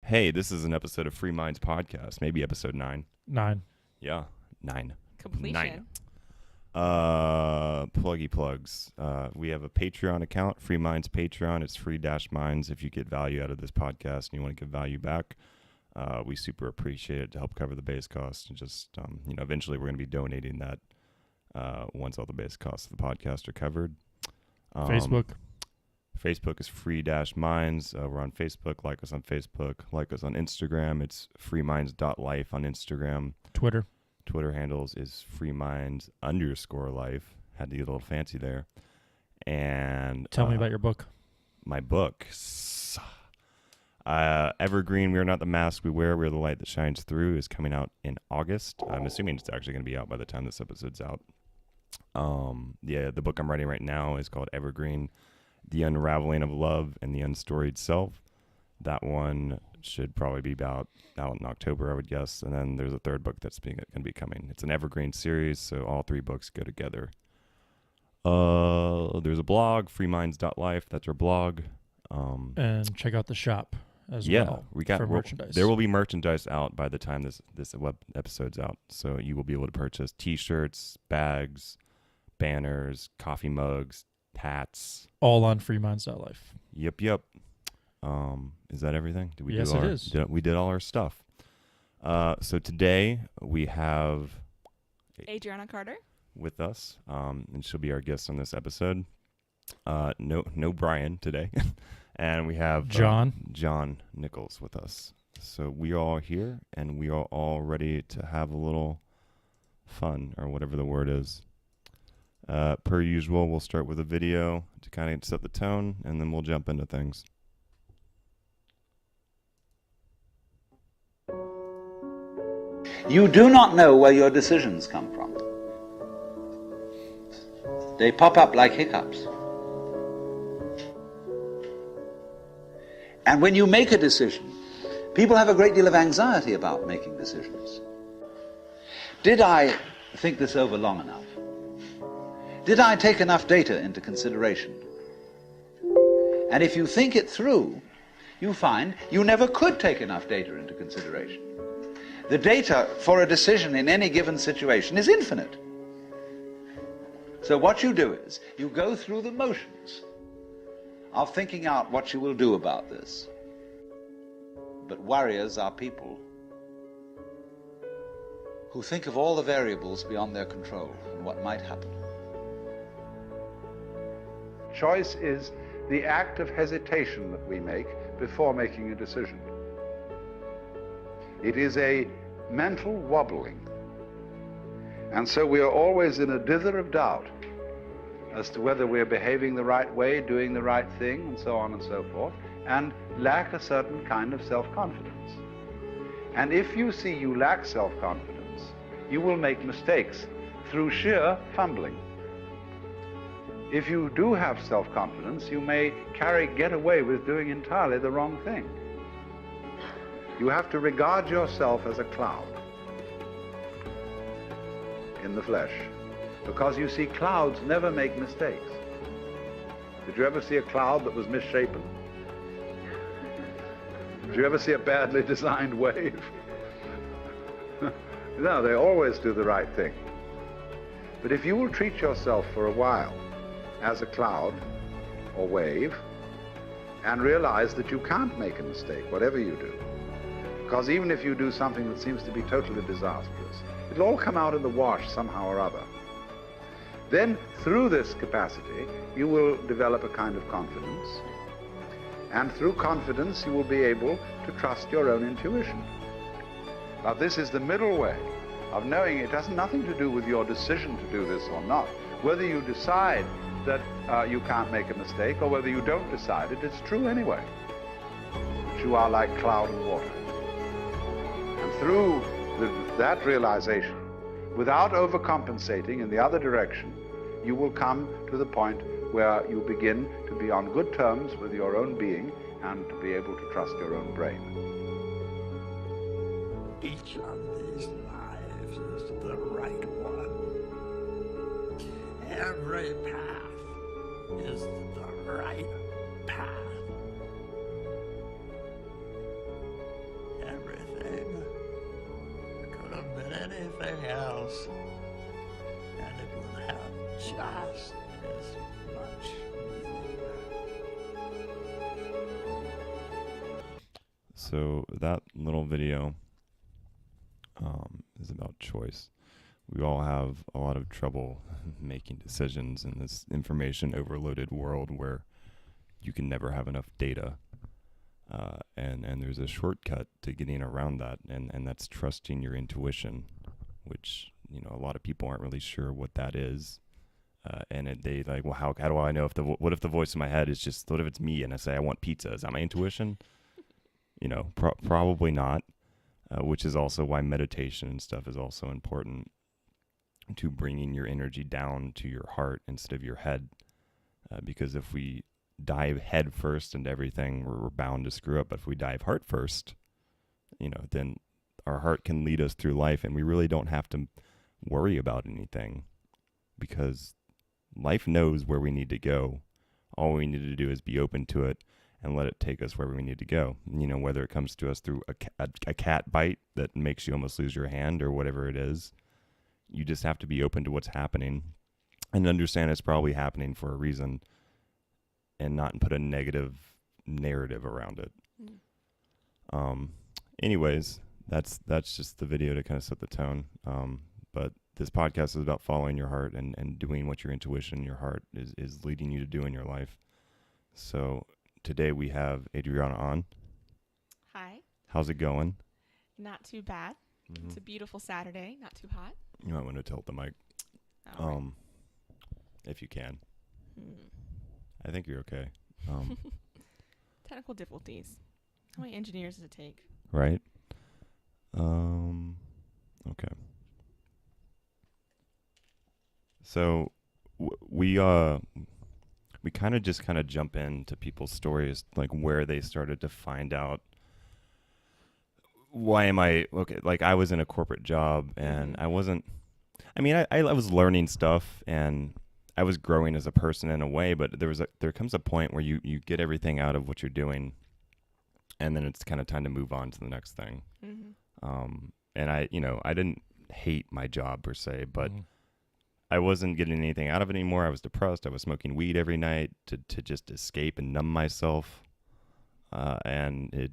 Hey, this is an episode of Free Minds Podcast, maybe episode 9. 9. Yeah, 9. Completion. 9. Pluggy plugs. We have a Patreon account, Free Minds Patreon. It's free-minds if you get value out of this podcast and you want to give value back. We super appreciate it to help cover the base cost. And just, eventually we're going to be donating that once all the base costs of the podcast are covered. Facebook is free-minds. We're on Facebook. Like us on Facebook. Like us on Instagram. It's freeminds.life on Instagram. Twitter handles is freeminds_life. Had to get a little fancy there. And tell me about your book. My book. Evergreen, We Are Not the Mask We Wear, We Are the Light That Shines Through is coming out in August. I'm assuming it's actually going to be out by the time this episode's out. The book I'm writing right now is called Evergreen, The Unraveling of Love and the Unstoried Self. That one should probably be out in October, I would guess. And then there's a third book that's going to be coming. It's an evergreen series, so all 3 books go together. There's a blog, freeminds.life. That's our blog. And check out the shop as well. For merchandise. There will be merchandise out by the time this web episode's out. So you will be able to purchase T-shirts, bags, banners, coffee mugs, hats. All on freeminds.life. Yep. Is that everything? Yes, it is. We did all our stuff. So today we have Adrianna Carter with us, and she'll be our guest on this episode. No Brian today, and we have John Nichols with us. So we are all here, and we are all ready to have a little fun, or whatever the word is. Per usual, we'll start with a video to kind of set the tone, and then we'll jump into things. You do not know where your decisions come from. They pop up like hiccups. And when you make a decision, people have a great deal of anxiety about making decisions. Did I think this over long enough? Did I take enough data into consideration? And if you think it through, you find you never could take enough data into consideration. The data for a decision in any given situation is infinite. So what you do is, you go through the motions of thinking out what you will do about this. But warriors are people who think of all the variables beyond their control and what might happen. Choice is the act of hesitation that we make before making a decision. It is a mental wobbling. And so we are always in a dither of doubt as to whether we're behaving the right way, doing the right thing, and so on and so forth, and lack a certain kind of self-confidence. And if you see you lack self-confidence, you will make mistakes through sheer fumbling. If you do have self-confidence, you may get away with doing entirely the wrong thing. You have to regard yourself as a cloud in the flesh, because you see, clouds never make mistakes. Did you ever see a cloud that was misshapen? Did you ever see a badly designed wave? No, they always do the right thing. But if you will treat yourself for a while as a cloud or wave, and realize that you can't make a mistake, whatever you do, because even if you do something that seems to be totally disastrous, it'll all come out in the wash somehow or other. Then, through this capacity, you will develop a kind of confidence. And through confidence, you will be able to trust your own intuition. Now, this is the middle way of knowing it has nothing to do with your decision to do this or not. Whether you decide that you can't make a mistake, or whether you don't decide it, it's true anyway. That you are like cloud and water. And through that realization, without overcompensating in the other direction, you will come to the point where you begin to be on good terms with your own being and to be able to trust your own brain. Each of these lives is the right one. Every path is the right path. anything else, and it will have just as much meaning. So that little video is about choice. We all have a lot of trouble making decisions in this information overloaded world where you can never have enough data. And there's a shortcut to getting around that, and that's trusting your intuition, which, you know, a lot of people aren't really sure what that is. They like, well, how do I know what if the voice in my head is just, what if it's me and I say I want pizza? Is that my intuition? You know, probably not, which is also why meditation and stuff is also important, to bringing your energy down to your heart instead of your head. Because if we dive head first into everything, we're bound to screw up. But if we dive heart first, you know, then our heart can lead us through life, and we really don't have to worry about anything, because life knows where we need to go. All we need to do is be open to it and let it take us where we need to go. You know, whether it comes to us through a cat bite that makes you almost lose your hand or whatever it is, you just have to be open to what's happening and understand it's probably happening for a reason, and not put a negative narrative around it. Anyways, that's just the video to kind of set the tone. But this podcast is about following your heart and doing what your intuition, your heart is leading you to do in your life. So today we have Adrianna on. Hi. How's it going? Not too bad. Mm-hmm. It's a beautiful Saturday. Not too hot. You might want to tilt the mic, All right. if you can. I think you're okay. Technical difficulties. How many engineers does it take? Right? Okay. So we kind of just jump into people's stories, like where they started to find out, why am I okay? Like, I was in a corporate job and I wasn't, I mean, I was learning stuff and I was growing as a person in a way, but there comes a point where you get everything out of what you're doing, and then it's kind of time to move on to the next thing. And I didn't hate my job per se, but I wasn't getting anything out of it anymore. I was depressed. I was smoking weed every night to just escape and numb myself. And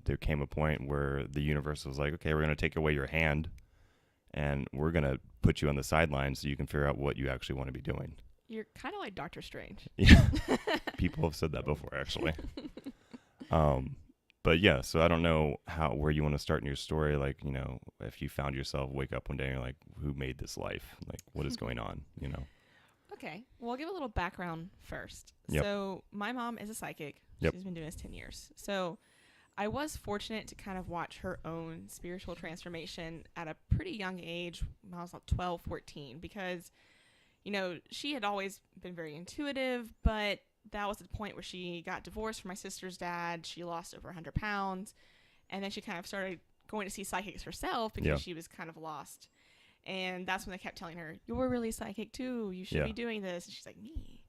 there came a point where the universe was like, okay, we're going to take away your hand and we're going to put you on the sidelines so you can figure out what you actually want to be doing. You're kind of like Doctor Strange. Yeah. People have said that before, actually. But yeah, so I don't know where you want to start in your story. Like, you know, if you found yourself wake up one day and you're like, who made this life? Like, what is going on? You know? Okay. Well, I'll give a little background first. Yep. So my mom is a psychic. Yep. She's been doing this 10 years. So I was fortunate to kind of watch her own spiritual transformation at a pretty young age, when I was like 12, 14, because, you know, she had always been very intuitive, but that was the point where she got divorced from my sister's dad. She lost over 100 pounds. And then she kind of started going to see psychics herself because she was kind of lost. And that's when they kept telling her, you're really psychic too. You should be doing this. And she's like, me.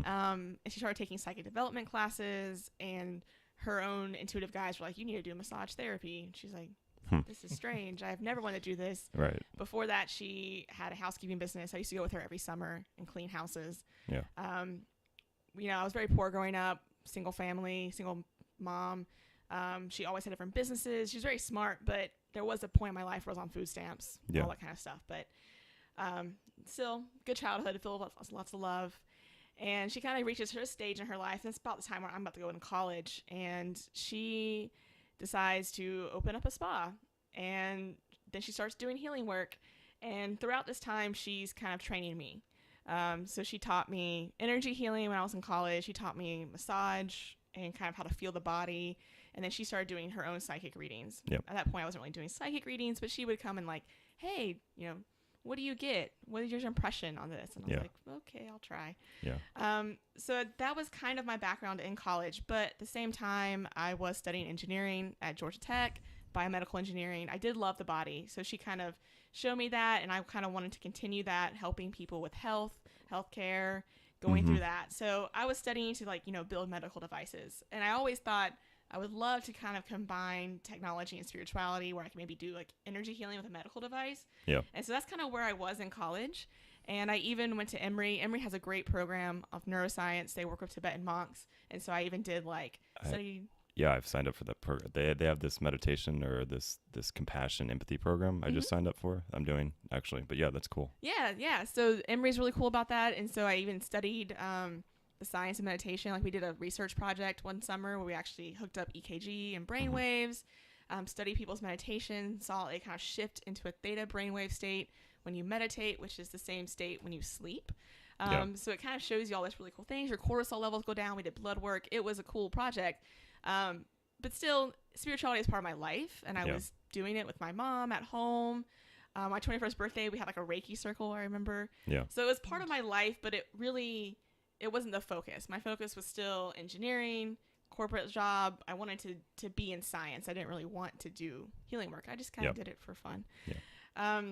And she started taking psychic development classes, and her own intuitive guys were like, you need to do massage therapy. And she's like, this is strange. I've never wanted to do this. Right. Before that, she had a housekeeping business. I used to go with her every summer and clean houses. Yeah. You know, I was very poor growing up, single family, single mom. She always had different businesses. She was very smart, but there was a point in my life where I was on food stamps, all that kind of stuff. But still, good childhood, filled with lots of love. And she kind of reaches her stage in her life, and it's about the time where I'm about to go into college, and she decides to open up a spa. And then she starts doing healing work. And throughout this time, she's kind of training me. So she taught me energy healing when I was in college. She taught me massage and kind of how to feel the body. And then she started doing her own psychic readings. Yep. At that point, I wasn't really doing psychic readings, but she would come and like, hey, you know, what do you get? What is your impression on this? And I was like, okay, I'll try. Yeah. So that was kind of my background in college. But at the same time, I was studying engineering at Georgia Tech, biomedical engineering. I did love the body. So she kind of showed me that, and I kind of wanted to continue that, helping people with healthcare, going through that. So I was studying to, like, you know, build medical devices. And I always thought I would love to kind of combine technology and spirituality where I can maybe do like energy healing with a medical device. Yeah. And so that's kind of where I was in college. And I even went to Emory. Emory has a great program of neuroscience. They work with Tibetan monks. And so I even did like study. Yeah, I've signed up for that program. They have this meditation or this compassion empathy program I just signed up for. I'm doing actually, but yeah, that's cool. Yeah. So Emory's really cool about that. And so I even studied the science of meditation. Like we did a research project one summer where we actually hooked up EKG and brain waves, studied people's meditation, saw it kind of shift into a theta brainwave state when you meditate, which is the same state when you sleep. So it kind of shows you all this really cool things. Your cortisol levels go down. We did blood work. It was a cool project. But still, spirituality is part of my life, and I was doing it with my mom at home. My 21st birthday, we had like a Reiki circle, I remember. Yeah. So it was part of my life, but it wasn't the focus. My focus was still engineering, corporate job. I wanted to be in science. I didn't really want to do healing work. I just kind of did it for fun. Yeah.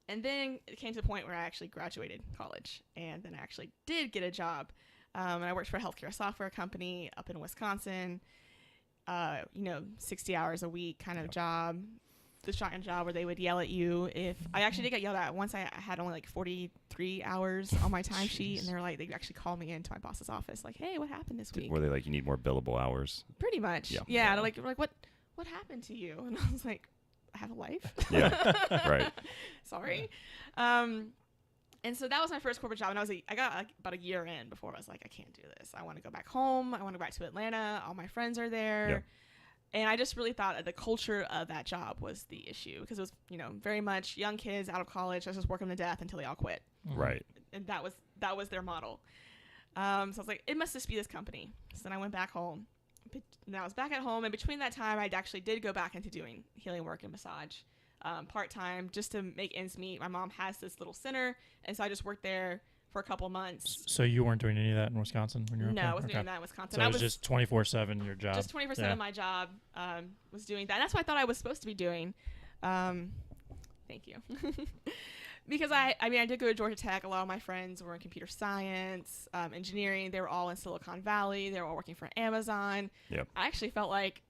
And then it came to the point where I actually graduated college, and then I actually did get a job. And I worked for a healthcare software company up in Wisconsin, 60 hours a week kind of job, the shotgun job where they would yell at you. If I actually did get yelled at once, I had only like 43 hours on my timesheet, and they actually called me into my boss's office like, hey, what happened this week? Were they like, you need more billable hours? Pretty much. Yeah. They're like, what happened to you? And I was like, I have a life. Yeah. Right. Sorry. And so that was my first corporate job, and I got like about a year in before I was like, I can't do this. I want to go back home. I want to go back to Atlanta. All my friends are there. Yeah. And I just really thought that the culture of that job was the issue, because it was, very much young kids out of college. I was just working them to death until they all quit. Right. And that was their model. So I was like, it must just be this company. So then I went back home. And I was back at home, and between that time, I actually did go back into doing healing work and massage. Part-time, just to make ends meet. My mom has this little center, and so I just worked there for a couple months. So you weren't doing any of that in Wisconsin when you were No, I wasn't doing that in Wisconsin. So it was just 24/7 your job. Just 24/7 my job was doing that. And that's what I thought I was supposed to be doing. Thank you. Because I did go to Georgia Tech. A lot of my friends were in computer science, engineering. They were all in Silicon Valley. They were all working for Amazon. Yep. I actually felt like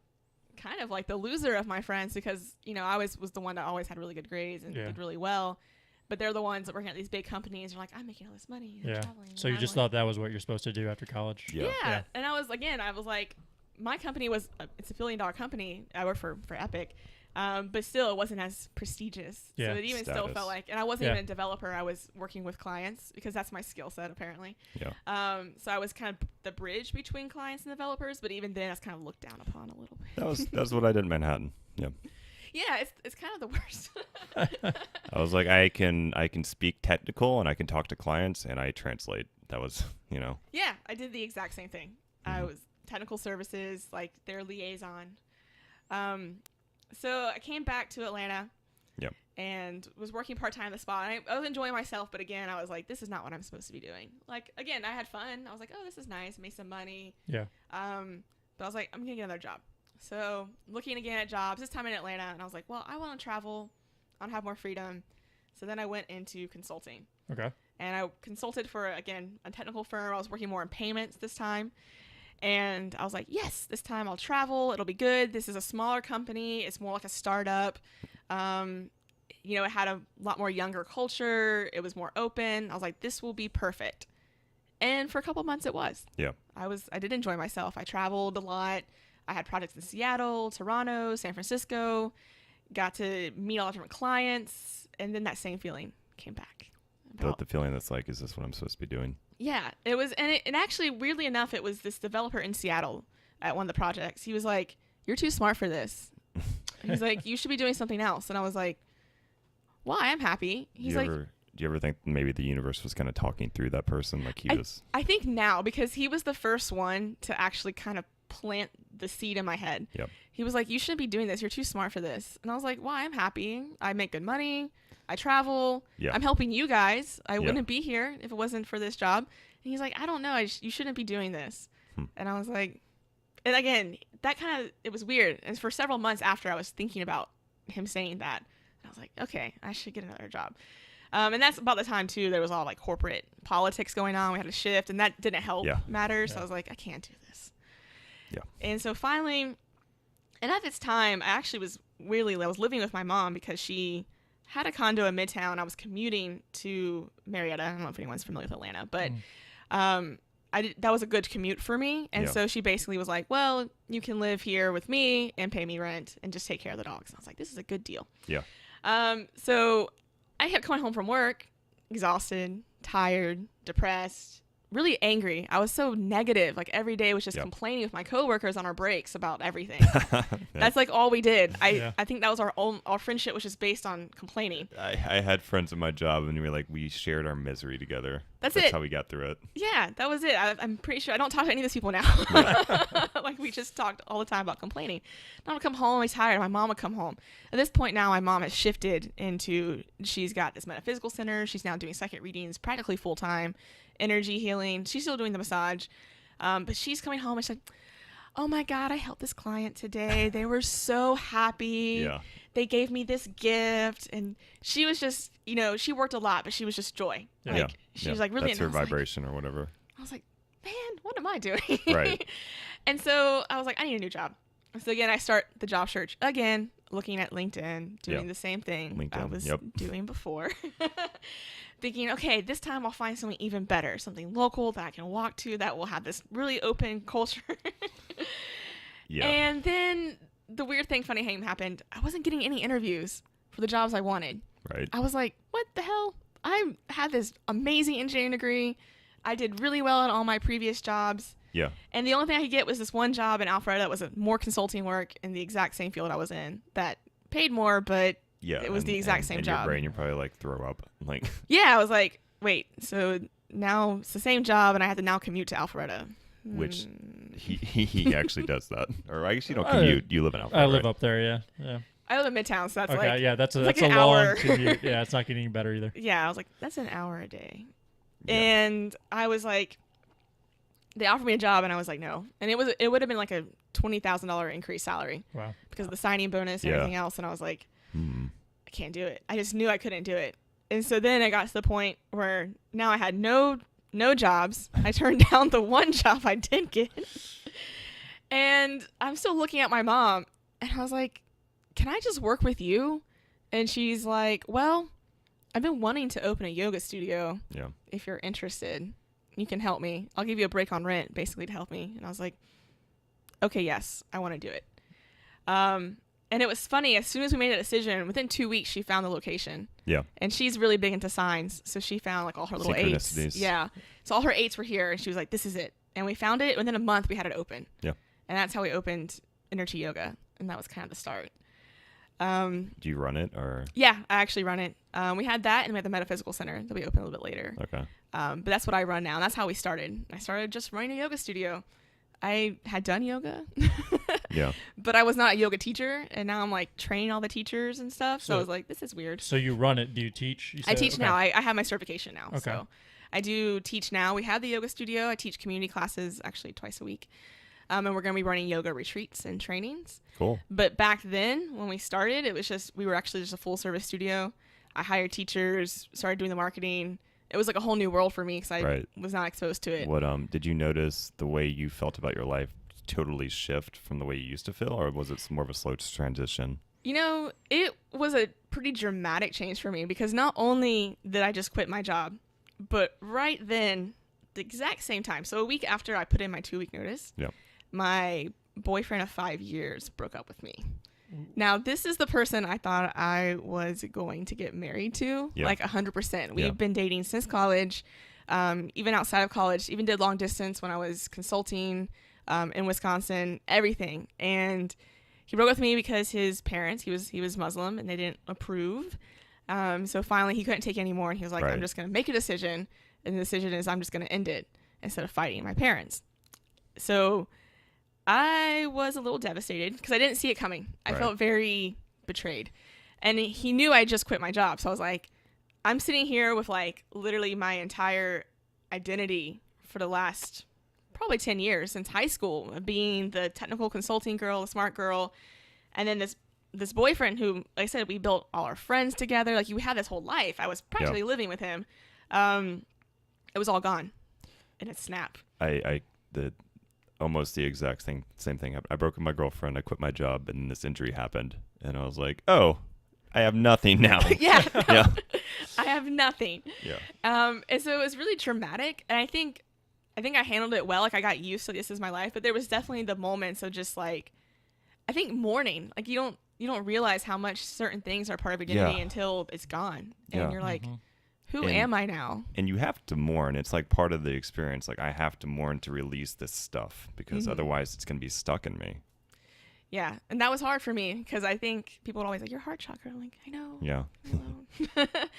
kind of like the loser of my friends, because I was the one that always had really good grades and did really well, but they're the ones that working at these big companies. They're like, I'm making all this money and traveling. So you just thought that was what you're supposed to do after college? Yeah. And I was like, my company it's a $1 billion company. I work for Epic, but still it wasn't as prestigious. So it even still felt like, and I wasn't even a developer. I was working with clients, because that's my skill set apparently. Yeah. So I was kind of the bridge between clients and developers, but even then I was kind of looked down upon a little bit. That's what I did in Manhattan. Yeah. Yeah, it's kind of the worst. I was like, I can speak technical, and I can talk to clients, and I translate. That was, Yeah, I did the exact same thing. I was technical services, like their liaison. So I came back to Atlanta. Yep. And was working part-time at the spa. And I was enjoying myself, but again, I was like, this is not what I'm supposed to be doing. Like, again, I had fun. I was like, oh, this is nice. Made some money. Yeah. But I was like, I'm going to get another job. So looking again at jobs, this time in Atlanta, and I was like, well, I want to travel. I want to have more freedom. So then I went into consulting. Okay. And I consulted for, again, a technical firm. I was working more in payments this time. And I was like, yes, this time I'll travel. It'll be good. This is a smaller company. It's more like a startup. It had a lot more younger culture. It was more open. I was like, this will be perfect. And for a couple months it was. Yeah. I did enjoy myself. I traveled a lot. I had projects in Seattle, Toronto, San Francisco, got to meet all the different clients. And then that same feeling came back. The feeling that's like, is this what I'm supposed to be doing? Yeah, it was. And actually, weirdly enough, it was this developer in Seattle at one of the projects. He was like, you're too smart for this. He's like, you should be doing something else. And I was like, well, I am happy. He's like, do you ever think maybe the universe was kind of talking through that person? Like I think now, because he was the first one to actually kind of plant the seed in my head. Yep. He was like, you shouldn't be doing this. You're too smart for this. And I was like, well, I'm happy. I make good money. I travel. Yeah. I'm helping you guys. I wouldn't be here if it wasn't for this job. And he's like, I don't know. You shouldn't be doing this. And I was like, and again, that kind of, it was weird. And for several months after, I was thinking about him saying that. And I was like, okay, I should get another job. And that's about the time, too, there was all like corporate politics going on. We had to shift, and that didn't help matters. So I was like, I can't do this. Yeah. And so finally, and at this time, I was living with my mom because she had a condo in Midtown. I was commuting to Marietta. I don't know if anyone's familiar with Atlanta, but that was a good commute for me. And so she basically was like, well, you can live here with me and pay me rent and just take care of the dogs. And I was like, this is a good deal. Yeah. So I kept coming home from work, exhausted, tired, depressed, really angry. I was so negative. Like every day was just complaining with my coworkers on our breaks about everything. That's like all we did. I think that was our friendship was just based on complaining. I had friends in my job and we shared our misery together. That's it. That's it. how we got through it. Yeah, that was it. I'm pretty sure I don't talk to any of these people now. Like we just talked all the time about complaining. I would come home, I was tired. My mom would come home. At this point now, my mom has shifted into, she's got this metaphysical center. She's now doing second readings practically full time. Energy healing. She's still doing the massage. But she's coming home and she's like, oh my God, I helped this client today. They were so happy. Yeah. They gave me this gift. And she was just, she worked a lot, but she was just joy. Yeah. She was like really. That's her vibration or whatever. I was like, man, what am I doing? Right. And so I was like, I need a new job. So again, I start the job search again, looking at LinkedIn, doing the same thing I was doing before. Thinking, okay, this time I'll find something even better, something local that I can walk to that will have this really open culture. And then the weird thing, funny thing happened. I wasn't getting any interviews for the jobs I wanted. Right. I was like, what the hell? I had this amazing engineering degree. I did really well at all my previous jobs. Yeah. And the only thing I could get was this one job in Alpharetta that was more consulting work in the exact same field I was in that paid more, but it was the exact same job. In your brain, you're probably like, throw up. Yeah, I was like, wait, so now it's the same job and I have to now commute to Alpharetta. Which he actually does that. Or I guess you don't commute. You live in Alpharetta. I live up there, yeah. I live in Midtown, so that's okay, yeah, that's a an long hour. commute. Yeah, it's not getting any better either. Yeah, I was like, that's an hour a day. Yeah. And I was like, they offered me a job and I was like, no. And it would have been like a $20,000 increased salary. Wow. Because of the signing bonus and everything else. And I was like, I can't do it. I just knew I couldn't do it. And so then I got to the point where now I had no jobs. I turned down the one job I did get. And I'm still looking at my mom and I was like, can I just work with you? And she's like, well, I've been wanting to open a yoga studio. Yeah. If you're interested, you can help me. I'll give you a break on rent basically to help me. And I was like, okay, yes, I want to do it. And it was funny. As soon as we made a decision, within 2 weeks, she found the location. Yeah. And she's really big into signs. So she found like all her little eights. Yeah. So all her eights were here. And she was like, this is it. And we found it. Within a month, we had it open. Yeah. And that's how we opened Enerchi Yoga. And that was kind of the start. Do you run it or? Yeah, I actually run it. We had that and we had the metaphysical center that we opened a little bit later. Okay. But that's what I run now. And that's how we started. I started just running a yoga studio. I had done yoga. Yeah. But I was not a yoga teacher. And now I'm like training all the teachers and stuff. So I was like, this is weird. So you run it. Do you teach? I teach now. I have my certification now. Okay. So I do teach now. We have the yoga studio. I teach community classes actually twice a week. And we're going to be running yoga retreats and trainings. Cool. But back then when we started, it was just, we were actually just a full service studio. I hired teachers, started doing the marketing. It was like a whole new world for me because I was not exposed to it. What did you notice the way you felt about your life totally shift from the way you used to feel, or was it more of a slow transition? It was a pretty dramatic change for me because not only did I just quit my job, but right then, the exact same time, so a week after I put in my 2-week notice, my boyfriend of 5 years broke up with me. Now, this is the person I thought I was going to get married to, like 100%. We've been dating since college, even outside of college, even did long distance when I was consulting in Wisconsin, everything. And he broke up with me because his parents, he was Muslim, and they didn't approve. So finally, he couldn't take it anymore, and he was like, I'm just going to make a decision, and the decision is I'm just going to end it instead of fighting my parents. So I was a little devastated because I didn't see it coming. I felt very betrayed. And he knew I just quit my job. So I was like, I'm sitting here with like literally my entire identity for the last probably 10 years since high school, being the technical consulting girl, the smart girl. And then this boyfriend who, like I said, we built all our friends together. Like we had this whole life. I was practically living with him. It was all gone in a snap. almost the exact same thing. I broke with my girlfriend. I quit my job, and this injury happened, and I was like, oh, I have nothing now. Yeah. Yeah. I have nothing. Yeah. And so it was really traumatic, and I think I handled it well. Like, I got used to this is my life, but there was definitely the moments of just like, I think mourning. Like, you don't realize how much certain things are part of your identity until it's gone, and you're like, who am I now? And you have to mourn. It's like part of the experience. Like, I have to mourn to release this stuff because otherwise it's going to be stuck in me. Yeah. And that was hard for me because I think people would always like, your heart chakra. I'm like, I know. Yeah.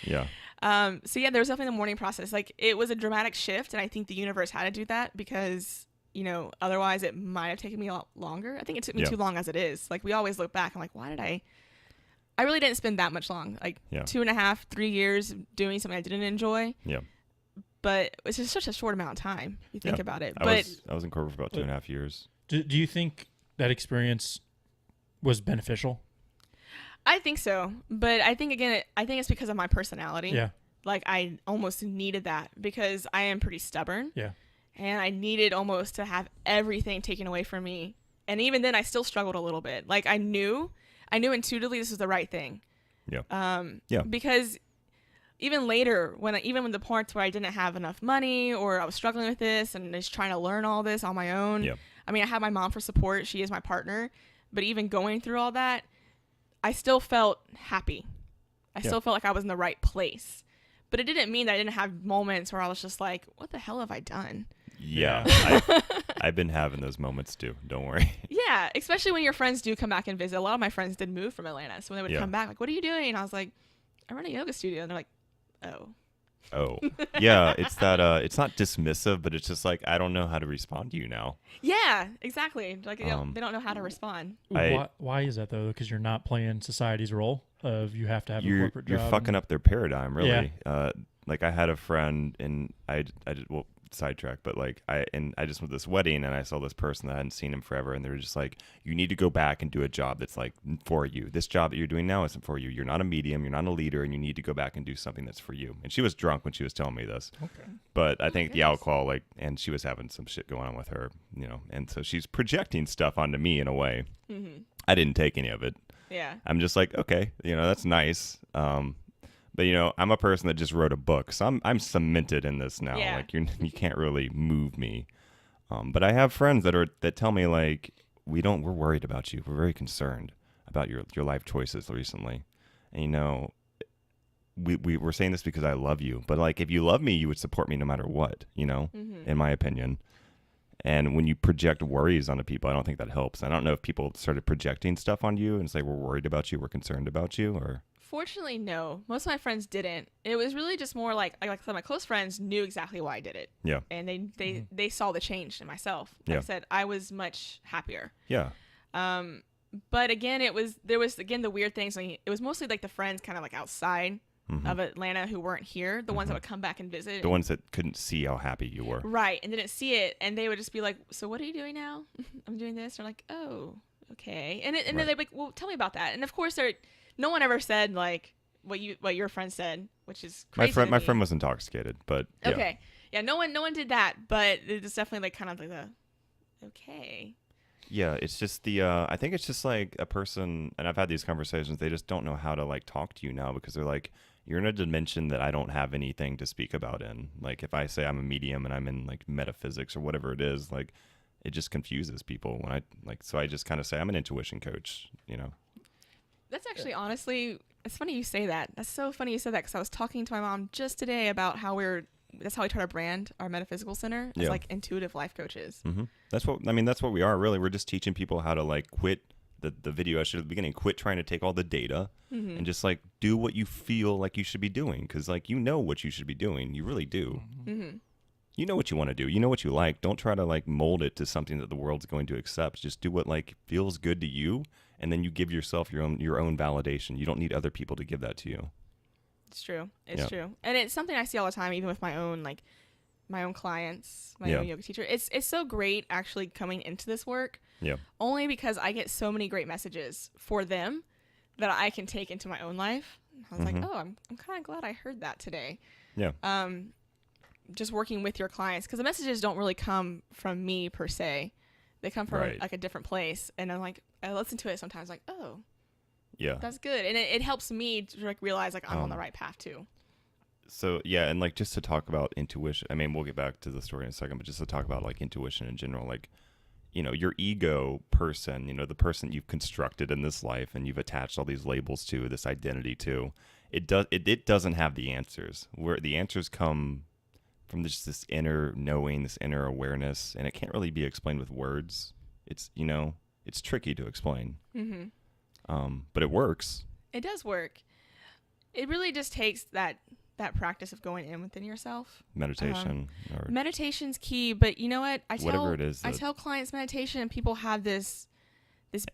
Yeah. So yeah, there was definitely the mourning process. Like, it was a dramatic shift, and I think the universe had to do that because, you know, otherwise it might have taken me a lot longer. I think it took me too long as it is. Like, we always look back and like, why did I really didn't spend that much long, like 2.5, 3 years doing something I didn't enjoy. Yeah. But it's just such a short amount of time. You think about it. I was in corporate for about 2.5 years. Do you think that experience was beneficial? I think so. But I think, again, I think it's because of my personality. Yeah. Like, I almost needed that because I am pretty stubborn. Yeah. And I needed almost to have everything taken away from me. And even then, I still struggled a little bit. Like, I knew intuitively this was the right thing. Yeah. Because even later, when the parts where I didn't have enough money or I was struggling with this and just trying to learn all this on my own. Yeah. I mean, I had my mom for support. She is my partner. But even going through all that, I still felt happy. I still felt like I was in the right place. But it didn't mean that I didn't have moments where I was just like, what the hell have I done? Yeah. I've been having those moments too. Don't worry. Yeah. Especially when your friends do come back and visit. A lot of my friends did move from Atlanta. So when they would come back, like, what are you doing? And I was like, I run a yoga studio. And they're like, oh. Yeah. It's that, it's not dismissive, but it's just like, I don't know how to respond to you now. Yeah, exactly. Like, they don't know how to respond. Why is that though? Because you're not playing society's role of you have to have a corporate job. You're fucking up their paradigm, really. Yeah. Like, I had a friend, and I did, well, sidetrack, but like I just went to this wedding, and I saw this person that I hadn't seen him forever, and they were just like, you need to go back and do a job that's like for you. This job that you're doing now isn't for you. You're not a medium, you're not a leader, and you need to go back and do something that's for you. And she was drunk when she was telling me this. Okay. But I think the alcohol, like, and she was having some shit going on with her, you know, and so she's projecting stuff onto me in a way. I didn't take any of it. Yeah. I'm just like, okay, you know, that's nice. But, you know, I'm a person that just wrote a book, so I'm cemented in this now. Yeah. Like, you can't really move me. But I have friends that tell me, like, we're worried about you. We're very concerned about your life choices recently. And, you know, we're saying this because I love you. But, like, if you love me, you would support me no matter what, you know, in my opinion. And when you project worries onto people, I don't think that helps. I don't know if people started projecting stuff on you and say, we're worried about you, we're concerned about you, or... Fortunately, no. Most of my friends didn't. It was really just more like I said, my close friends knew exactly why I did it. Yeah. And they saw the change in myself. Like I said, I was much happier. Yeah. But again, there was the weird things. Like, it was mostly like the friends kind of like outside of Atlanta who weren't here. The ones that would come back and visit. The ones that couldn't see how happy you were. Right. And didn't see it. And they would just be like, so what are you doing now? I'm doing this. They're like, oh, okay. And then they'd be like, well, tell me about that. And of course no one ever said like what your friend said, which is crazy. My friend was intoxicated, but yeah. Okay, yeah, no one did that, but it's definitely like kind of like the okay. Yeah, it's just I think it's just like a person, and I've had these conversations. They just don't know how to like talk to you now because they're like, you're in a dimension that I don't have anything to speak about in. Like, if I say I'm a medium and I'm in like metaphysics or whatever it is, like it just confuses people when I like. So I just kind of say I'm an intuition coach, you know. That's actually, honestly, it's funny you say that. That's so funny you said that because I was talking to my mom just today about how that's how we try to brand our metaphysical center as like intuitive life coaches. Mm-hmm. That's what we are, really. We're just teaching people how to like quit the video I showed at the beginning, quit trying to take all the data and just like do what you feel like you should be doing. Because like, you know what you should be doing. You really do. Mm-hmm. You know what you want to do. You know what you like. Don't try to like mold it to something that the world's going to accept. Just do what like feels good to you. And then you give yourself your own validation. You don't need other people to give that to you. It's true. It's true. And it's something I see all the time, even with my own clients, my own yoga teacher. It's so great actually coming into this work. Yeah. Only because I get so many great messages for them that I can take into my own life. I was like, oh, I'm kind of glad I heard that today. Yeah. Just working with your clients, because the messages don't really come from me per se. They come from Right. like a different place, and I'm like, I listen to it sometimes, like, oh, Yeah. that's good, and it helps me to like realize like I'm on the Um, right path too. So yeah, and like just to talk about intuition, I mean, we'll get back to the story in a second, but just to talk about like intuition in general, like, you know, your ego person, you know, the person you've constructed in this life and you've attached all these labels to, this identity to, it doesn't have the answers. Where the answers come from just this inner knowing, this inner awareness, and it can't really be explained with words. It's, you know, it's tricky to explain. But it works. It does work. It really just takes that practice of going in within yourself. Meditation or Meditation's key, but you know what? Whatever it is I that- tell clients meditation, and people have this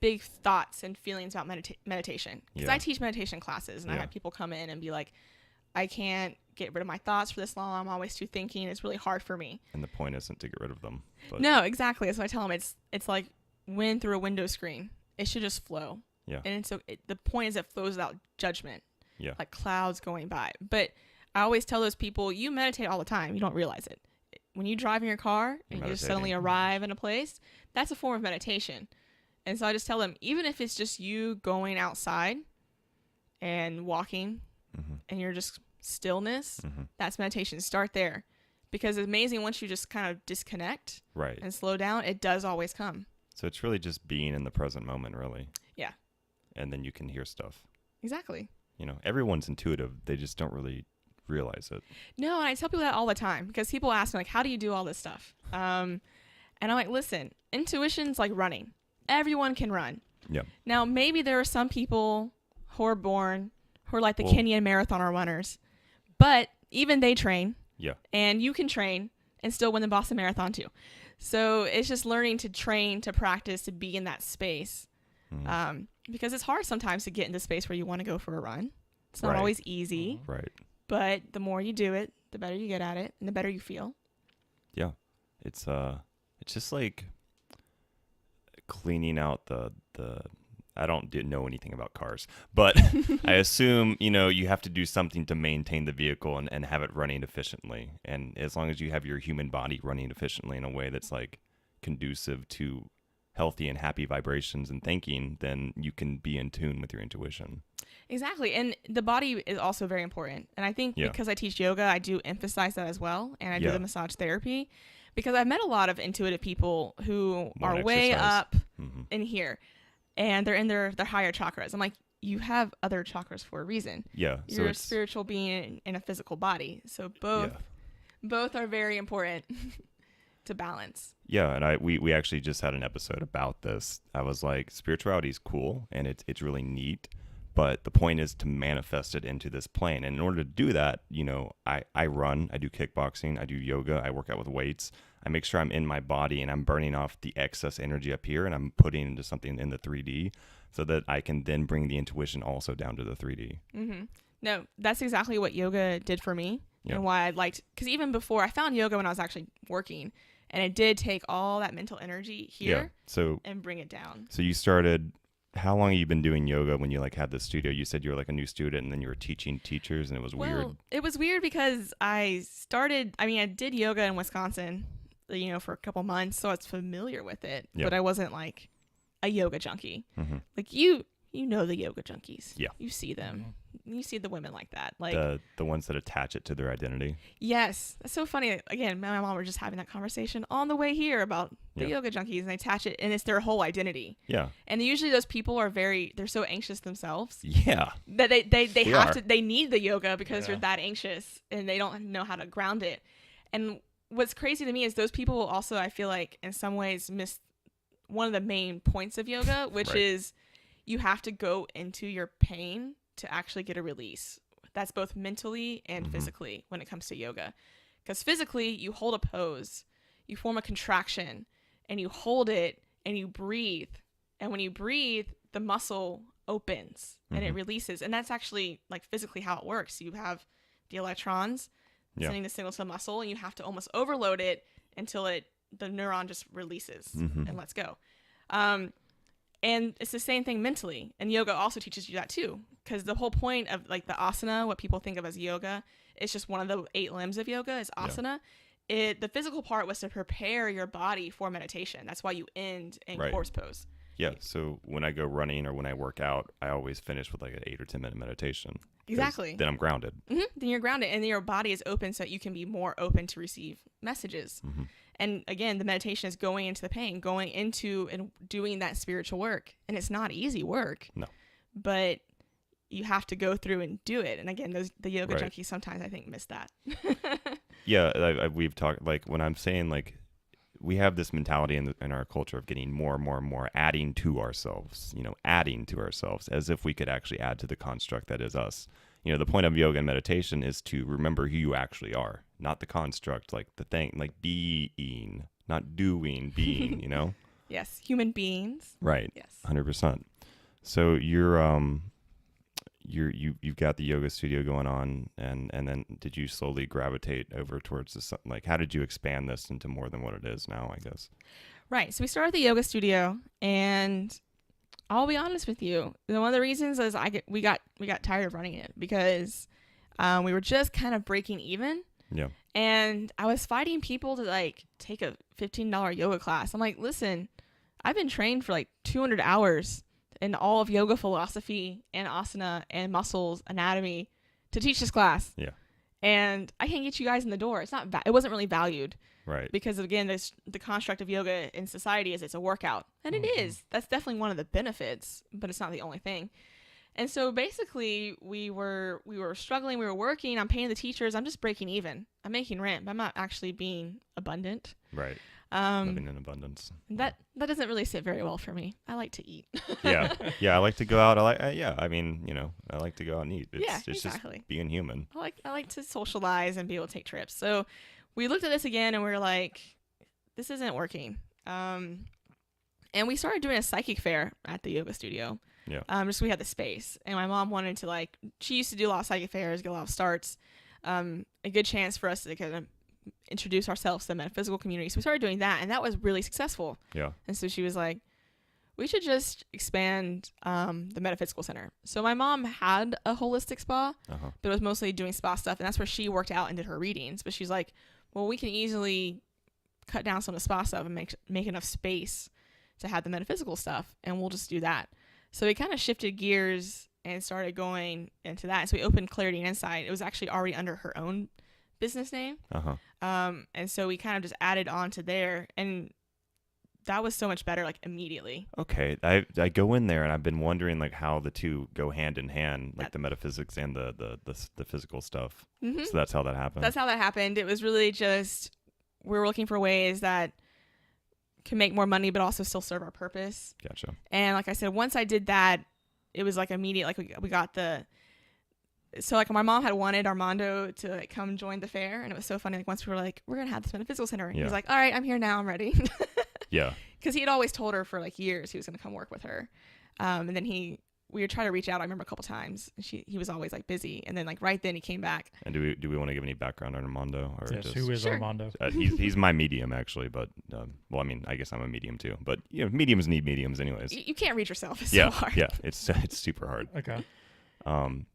big thoughts and feelings about meditation. Because Yeah. I teach meditation classes, and I Yeah. have people come in and be like, I can't get rid of my thoughts for this long. I'm always too thinking. It's really hard for me. and the point isn't to get rid of them. But No, exactly. That's what I tell them. It's like wind through a window screen. It should just flow. Yeah. And so the point is it flows without judgment. Yeah. Like clouds going by. But I always tell those people, you meditate all the time. You don't realize it. When you drive in your car and you just suddenly meditating. arrive in a place, that's a form of meditation. And so I just tell them, even if it's just you going outside and walking and you're just stillness, that's meditation. Start there. Because it's amazing once you just kind of disconnect Right. and slow down, it does always come. So it's really just being in the present moment, really. Yeah. And then you can hear stuff. Exactly. You know, everyone's intuitive. They just don't really realize it. No, and I tell people that all the time because people ask me, like, how do you do all this stuff? And I'm like, listen, intuition's like running. Everyone can run. Yeah. Now, maybe there are some people who are born who are like the Well- Kenyan marathon runners, but even they train, Yeah. and you can train and still win the Boston Marathon too. So it's just learning to train, to practice, to be in that space. Because it's hard sometimes to get into space where you want to go for a run. It's not Right. always easy, Right. but the more you do it, the better you get at it and the better you feel. Yeah. It's just like cleaning out the I don't know anything about cars, but I assume, you know, you have to do something to maintain the vehicle and have it running efficiently. And as long as you have your human body running efficiently in a way that's like conducive to healthy and happy vibrations and thinking, then you can be in tune with your intuition. Exactly. And the body is also very important. And I think Yeah. because I teach yoga, I do emphasize that as well. And I do Yeah. the massage therapy because I've met a lot of intuitive people who Won't are way exercise. up in here and they're in their higher chakras. I'm like, you have other chakras for a reason. Yeah. So You're a it's spiritual being in a physical body. So both yeah. both are very important to balance. Yeah, and we actually just had an episode about this. I was like, spirituality is cool and it's really neat, but the point is to manifest it into this plane. And in order to do that, you know, I run, I do kickboxing, I do yoga, I work out with weights. I make sure I'm in my body and I'm burning off the excess energy up here and I'm putting into something in the 3D so that I can then bring the intuition also down to the 3D. No, that's exactly what yoga did for me Yeah. and why I liked, because even before I found yoga when I was actually working, and it did take all that mental energy Yeah. here So and bring it down. you started, how long have you been doing yoga when you like had the studio? You said you were like a new student and then you were teaching teachers and it was weird. Well, it was weird because I did yoga in Wisconsin, you know, for a couple months, so I was familiar with it, Yeah. but I wasn't like a yoga junkie. Like you know the yoga junkies. Yeah. You see them. You see the women like that. Like, The ones that attach it to their identity. yes. That's so funny. Again, my mom were just having that conversation on the way here about the Yeah. yoga junkies, and they attach it, and it's their whole identity. Yeah. And usually those people are they're so anxious themselves Yeah. that they have are. to, they need the yoga because Yeah. they're that anxious and they don't know how to ground it. And what's crazy to me is those people also, I feel like in some ways miss one of the main points of yoga, which Right. is you have to go into your pain to actually get a release. That's both mentally and physically when it comes to yoga. Because physically, you hold a pose, you form a contraction, and you hold it and you breathe. And when you breathe, the muscle opens and it releases. And that's actually like physically how it works. You have the electrons Yeah. sending the signal to the muscle, and you have to almost overload it until the neuron just releases and lets go. And it's the same thing mentally. And yoga also teaches you that too. Because the whole point of like the asana, what people think of as yoga, it's just one of the 8 limbs of yoga is asana. the physical part was to prepare your body for meditation. That's why you end in Right. corpse pose. Yeah. So when I go running or when I work out, I always finish with like an 8 or 10 minute meditation. 'Cause Exactly. Then I'm grounded. Then you're grounded, and then your body is open so that you can be more open to receive messages. And again, the meditation is going into the pain, going into and doing that spiritual work. And it's not easy work. No. But you have to go through and do it. And again, the yoga Right. junkies sometimes I think miss that. Yeah. We've talked, like when I'm saying like, we have this mentality in our culture of getting more and more and more, adding to ourselves, adding to ourselves as if we could actually add to the construct that is us. The point of yoga and meditation is to remember who you actually are, not the construct, like the thing, like being, not doing, being, Yes. Human beings. Right. Yes. 100%. So you've got the yoga studio going on, and then did you slowly gravitate over towards this? Like, how did you expand this into more than what it is now, I guess? Right. So we started the yoga studio, and I'll be honest with you. One of the reasons is we got tired of running it because we were just kind of breaking even. Yeah. And I was fighting people to like take a $15 yoga class. I'm like, listen, I've been trained for like 200 hours in all of yoga philosophy and asana and muscles anatomy to teach this class. Yeah. And I can't get you guys in the door. It's not. It wasn't really valued. Right. Because again, the construct of yoga in society is it's a workout, and it is. That's definitely one of the benefits, but it's not the only thing. And so basically, we were struggling. We were working. I'm paying the teachers. I'm just breaking even. I'm making rent, but I'm not actually being abundant. Right. Living in abundance. That doesn't really sit very well for me. I like to eat. Yeah. I like to go out. I like to go out and eat. It's exactly. just being human. I like to socialize and be able to take trips. So we looked at this again, and we were like, this isn't working. And we started doing a psychic fair at the yoga studio. Yeah. Just so we had the space, and my mom wanted to she used to do a lot of psychic fairs, get a lot of starts. A good chance for us to kind of introduce ourselves to the metaphysical community. So we started doing that, and that was really successful. Yeah. And so she was like, we should just expand the metaphysical center. So my mom had a holistic spa, but it was mostly doing spa stuff, and that's where she worked out and did her readings. But she's like, well, we can easily cut down some of the spa stuff and make enough space to have the metaphysical stuff, and we'll just do that. So we kind of shifted gears and started going into that. So we opened Clarity and Insight. It was actually already under her own business name. And so we kind of just added on to there, and that was so much better, like immediately. Okay. I go in there, and I've been wondering like how the two go hand in hand, like the metaphysics and the physical stuff. Mm-hmm. So that's how that happened. That's how that happened. It was really just, we were looking for ways that can make more money, but also still serve our purpose. Gotcha. And like I said, once I did that, it was like immediate, like we got so like my mom had wanted Armando to like come join the fair, and it was so funny. Like once we were like, we're going to have this metaphysical center. He was like, all right, I'm here now. I'm ready. Yeah. Because he had always told her for like years he was going to come work with her. And then we would try to reach out. I remember a couple times. And he was always like busy. And then like right then he came back. And do we want to give any background on Armando? Or Yes, just, who is Sure. Armando? He's my medium actually, but well, I mean, I guess I'm a medium too. But mediums need mediums anyways. You can't read yourself. It's Yeah, so hard. yeah, it's super hard. Okay.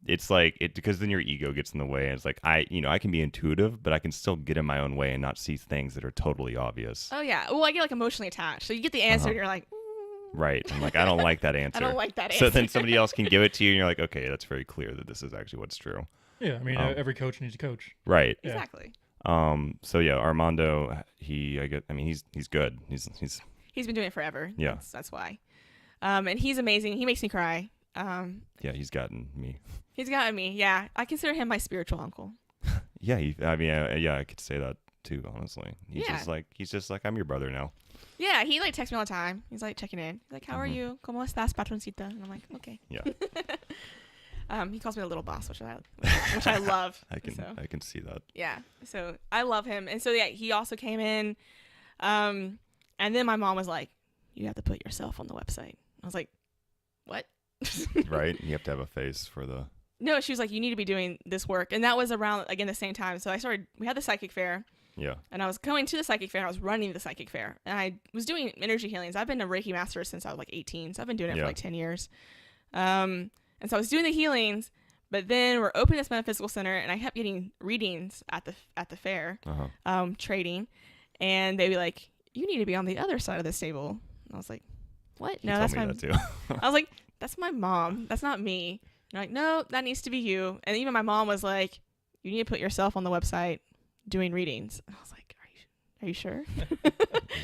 It's like because then your ego gets in the way. And it's like I can be intuitive, but I can still get in my own way and not see things that are totally obvious. Oh yeah. Well, I get like emotionally attached. So you get the answer and you're like, Right. I'm like, I don't like that answer. I don't like that So answer. then somebody else can give it to you, and you're like, okay, that's very clear that this is actually what's true. Yeah, I mean, every coach needs a coach. Right. Yeah. Exactly. So yeah, Armando, he's good. He's been doing it forever. Yeah. That's why. And he's amazing. He makes me cry. Yeah, he's gotten me. He's gotten me. Yeah. I consider him my spiritual uncle. Yeah, I could say that too, honestly. He's just like I'm your brother now. Yeah, he like texts me all the time. He's like checking in. He's like, how are you? ¿Cómo estás, patroncita? And I'm like, okay. Yeah. He calls me a little boss, which I love. I can see that. Yeah. So I love him. And so yeah, he also came in. And then my mom was like, you have to put yourself on the website. I was like, what? Right? You have to have a face for the... No, she was like, you need to be doing this work. And that was around, again, the same time. So we had the psychic fair. Yeah. And I was going to the psychic fair. I was running the psychic fair. And I was doing energy healings. I've been a Reiki master since I was like 18. So I've been doing it for like 10 years. And so I was doing the healings, But then we're opening this metaphysical center, and I kept getting readings at the fair, trading, and they'd be like, "You need to be on the other side of this table." And I was like, "What? No, that's my." That too. I was like, "That's my mom. That's not me." And they're like, "No, that needs to be you." And even my mom was like, "You need to put yourself on the website doing readings." And I was like, "Are you sure?"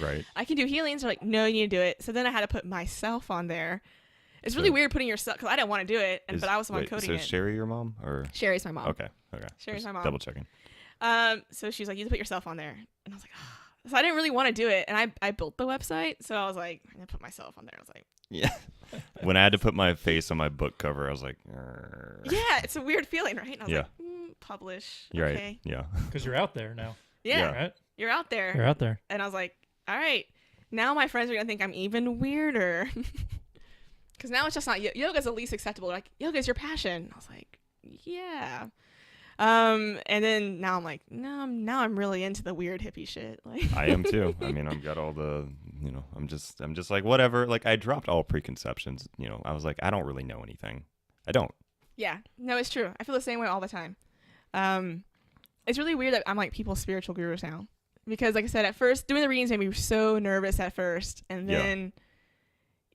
Right. I can do healings. They're like, "No, you need to do it." So then I had to put myself on there. It's really weird putting yourself, because I didn't want to do it, but I was the one coding so it. is Sherry your mom, or? Sherry's my mom. Okay. Sherry's Just my mom. Double checking. So she's like, "You have to put yourself on there," and I was like, oh. So I didn't really want to do it, and I built the website, so I was like, I'm gonna put myself on there. I was like, Yeah. When I had to put my face on my book cover, I was like, yeah, it's a weird feeling, right? And I was Yeah. like, publish. You're Okay. right. Yeah. Because you're out there now. Yeah, Right? you're out there. You're out there. And I was like, all right, now my friends are gonna think I'm even weirder. Because now it's just not yoga's the least acceptable. Like, yoga's your passion. I was like, yeah. And then now I'm like, no, now I'm really into the weird hippie shit. Like, I am too. I mean, I've got all the, I'm just like, whatever. Like, I dropped all preconceptions. I was like, I don't really know anything. I don't. Yeah, no, it's true. I feel the same way all the time. It's really weird that I'm like people's spiritual gurus now. Because like I said, at first, doing the readings made me so nervous at first. And then,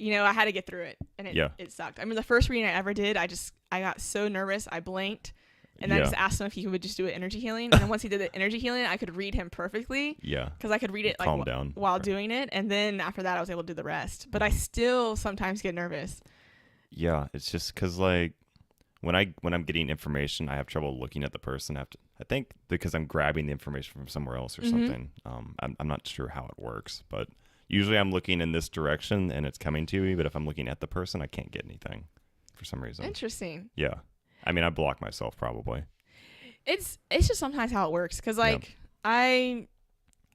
I had to get through it. And it sucked. I mean, the first reading I ever did, I got so nervous. I blanked. And then I just asked him if he would just do an energy healing. And then once he did the energy healing, I could read him perfectly. Yeah. Because I could read it Calm down. while doing it. And then after that, I was able to do the rest. But I still sometimes get nervous. Yeah. It's just because, like, when I'm getting information, I have trouble looking at the person. I think because I'm grabbing the information from somewhere else or something. I'm not sure how it works. But usually I'm looking in this direction and it's coming to me. But if I'm looking at the person, I can't get anything for some reason. Interesting. Yeah. I mean, I block myself probably. It's just sometimes how it works. Because, like,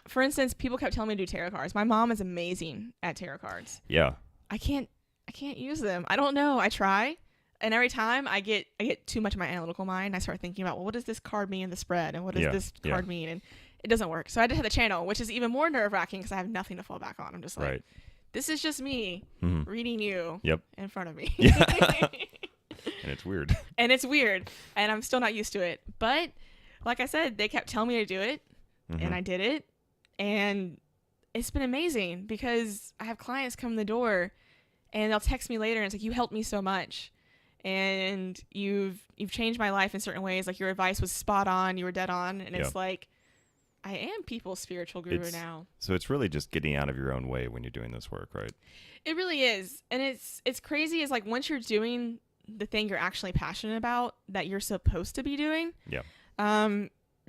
for instance, people kept telling me to do tarot cards. My mom is amazing at tarot cards. Yeah. I can't use them. I don't know. I try. And every time I get too much of my analytical mind, I start thinking about, well, what does this card mean in the spread? And what does this card mean? And it doesn't work. So I just have the channel, which is even more nerve-wracking because I have nothing to fall back on. I'm just like, this is just me reading you in front of me. Yeah. And it's weird. And I'm still not used to it. But like I said, they kept telling me to do it. And I did it. And it's been amazing because I have clients come in the door and they'll text me later and it's like, you helped me so much. And you've changed my life in certain ways. Like, your advice was spot on. You were dead on. And it's like, I am people's spiritual guru now. So it's really just getting out of your own way when you're doing this work, right? It really is. And it's crazy. It's like, once you're doing the thing you're actually passionate about that you're supposed to be doing. Yeah.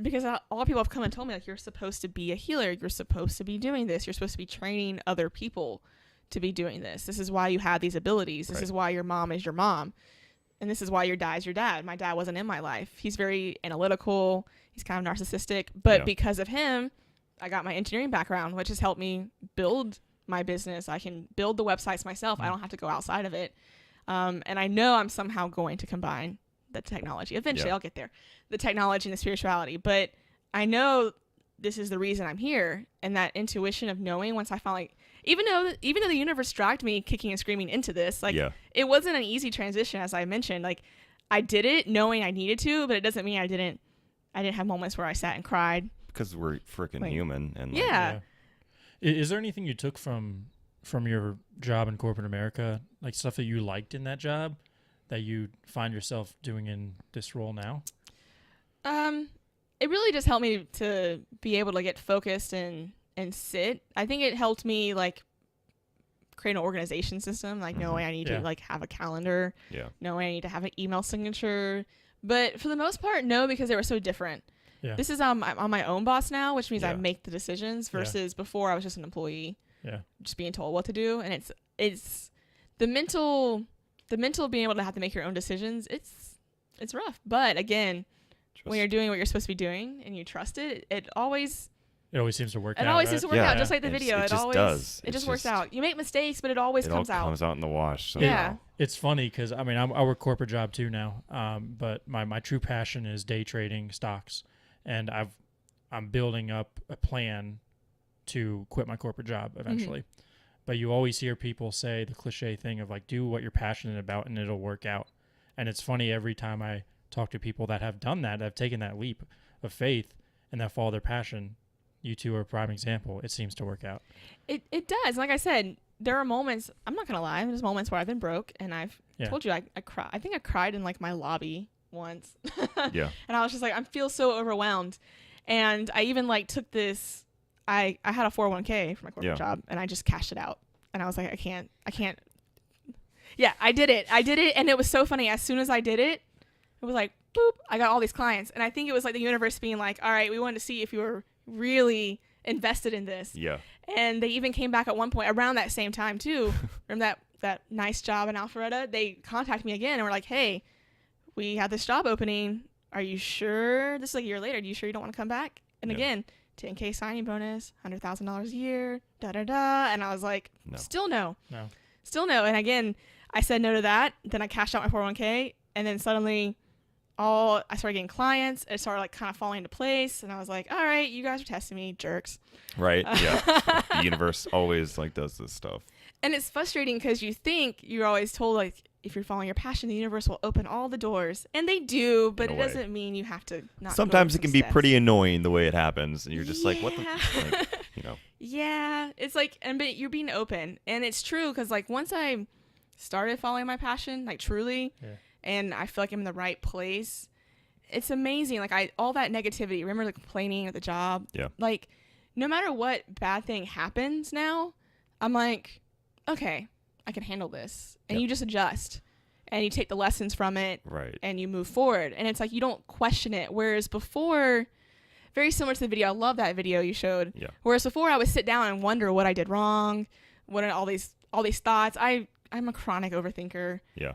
Because a lot of people have come and told me, like, you're supposed to be a healer. You're supposed to be doing this. You're supposed to be training other people to be doing this. This is why you have these abilities. This is why your mom is your mom. And this is why your dad is your dad. My dad wasn't in my life. He's very analytical. He's kind of narcissistic. But because of him, I got my engineering background, which has helped me build my business. I can build the websites myself. I don't have to go outside of it. And I know I'm somehow going to combine the technology. Eventually, I'll get there. The technology and the spirituality. But I know this is the reason I'm here. And that intuition of knowing, once I finally... Even though the universe dragged me kicking and screaming into this, like, it wasn't an easy transition, as I mentioned. Like, I did it knowing I needed to, but it doesn't mean I didn't have moments where I sat and cried. Because we're freaking human. And Is there anything you took from your job in corporate America, like stuff that you liked in that job, that you find yourself doing in this role now? It really just helped me to be able to get focused and sit. I think it helped me, like, create an organization system, like knowing I need to, like, have a calendar, knowing I need to have an email signature. But for the most part, no, because they were so different. Yeah. This is I'm my own boss now, which means I make the decisions versus before I was just an employee. Yeah. Just being told what to do. And it's the mental being able to have to make your own decisions. It's rough. But again, when you're doing what you're supposed to be doing and you trust it, it always seems to work out. It always seems to work out, just like the video. It just does. It just works out. You make mistakes, but it always comes out. It all comes out in the wash. So yeah. It's funny because, I mean, I work corporate job too now, but my true passion is day trading stocks. And I'm building up a plan to quit my corporate job eventually. But you always hear people say the cliche thing of, like, do what you're passionate about and it'll work out. And it's funny, every time I talk to people that have done that have taken that leap of faith and that follow their passion. You two are a prime example. It seems to work out. It does. Like I said, there are moments, I'm not gonna lie, there's moments where I've been broke, and I've told you I cry. I think I cried in like my lobby once. Yeah. And I was just like, I feel so overwhelmed. And I even like took this, I had a 401k for my corporate job, and I just cashed it out. And I was like, I can't. Yeah, I did it. And it was so funny. As soon as I did it, it was like, boop, I got all these clients. And I think it was like the universe being like, all right, we wanted to see if you were really invested in this. Yeah. And they even came back at one point around that same time too. From that nice job in Alpharetta, they contacted me again and were like, hey, we have this job opening. Are you sure? This is like a year later. Are you sure you don't want to come back? And again, 10K signing bonus, $100,000 a year, da-da-da. And I was like, still no. Still no. And again, I said no to that. Then I cashed out my 401k. And then suddenly I started getting clients. It started like kind of falling into place. And I was like, all right, you guys are testing me, jerks. Right. Yeah. The universe always like does this stuff. And it's frustrating because you think you're always told, like, if you're following your passion, the universe will open all the doors. And they do, but it doesn't mean you have to not. Sometimes it can be steps. pretty annoying the way it happens. And you're just like, what the, Yeah. It's like, but you're being open. And it's true because, like, once I started following my passion, like, truly, and I feel like I'm in the right place, it's amazing. Like, all that negativity, remember the complaining at the job? Yeah. Like, no matter what bad thing happens now, I'm like, okay, I can handle this. And you just adjust and you take the lessons from it, right, and you move forward. And it's like, you don't question it. Whereas before, very similar to the video, I love that video you showed. Yeah. Whereas before I would sit down and wonder what I did wrong. What are all these thoughts? I'm a chronic overthinker. Yeah.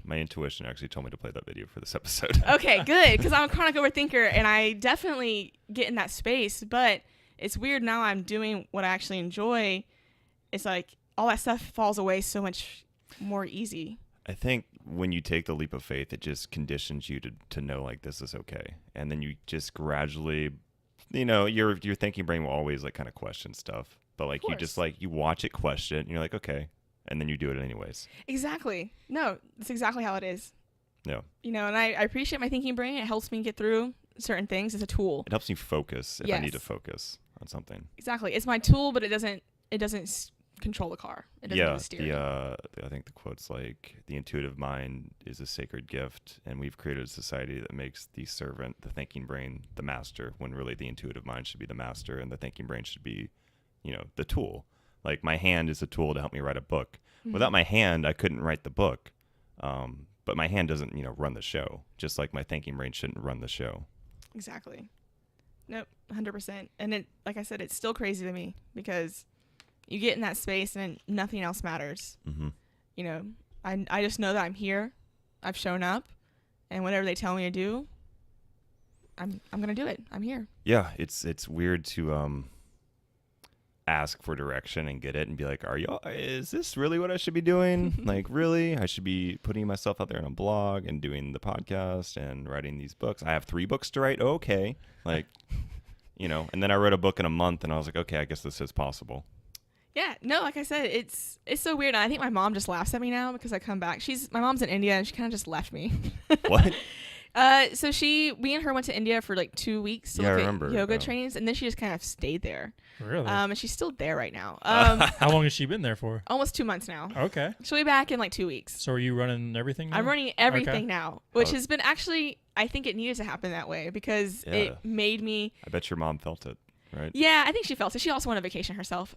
My intuition actually told me to play that video for this episode. Okay, good. Because I'm a chronic overthinker and I definitely get in that space. But it's weird now I'm doing what I actually enjoy. It's like all that stuff falls away so much more easy. I think when you take the leap of faith, it just conditions you to know, like, this is okay. And then you just gradually, your thinking brain will always like kind of question stuff. But like you just like, you watch it question and you're like, okay. And then you do it anyways. Exactly. No, that's exactly how it is. Yeah. And I appreciate my thinking brain. It helps me get through certain things. It's a tool. It helps me focus if I need to focus on something. Exactly. It's my tool, but it doesn't control the car. It doesn't steer. I think the quote's like, the intuitive mind is a sacred gift, and we've created a society that makes the servant, the thinking brain, the master, when really the intuitive mind should be the master and the thinking brain should be, the tool. Like, my hand is a tool to help me write a book. Mm-hmm. Without my hand, I couldn't write the book. But my hand doesn't, run the show, just like my thinking brain shouldn't run the show. Exactly. Nope, 100%. And it, like I said, it's still crazy to me because you get in that space and nothing else matters. Mm-hmm. I just know that I'm here. I've shown up, and whatever they tell me to do, I'm gonna do it. I'm here. Yeah, it's weird to ask for direction and get it and be like, is this really what I should be doing? Like, really? I should be putting myself out there on a blog and doing the podcast and writing these books. I have 3 books to write. Okay. Like, and then I wrote a book in a month and I was like, okay, I guess this is possible. Yeah, no, like I said, it's so weird. I think my mom just laughs at me now because I come back. My mom's in India and she kind of just left me. What? So we and her went to India for like 2 weeks to look at yoga trainings, and then she just kind of stayed there. Really? And she's still there right now. How long has she been there for? Almost 2 months now. Okay. She'll be back in like 2 weeks. So are you running everything now? I'm running everything now, which has been actually, I think it needed to happen that way because it made me. I bet your mom felt it, right? Yeah, I think she felt it. She also went on vacation herself.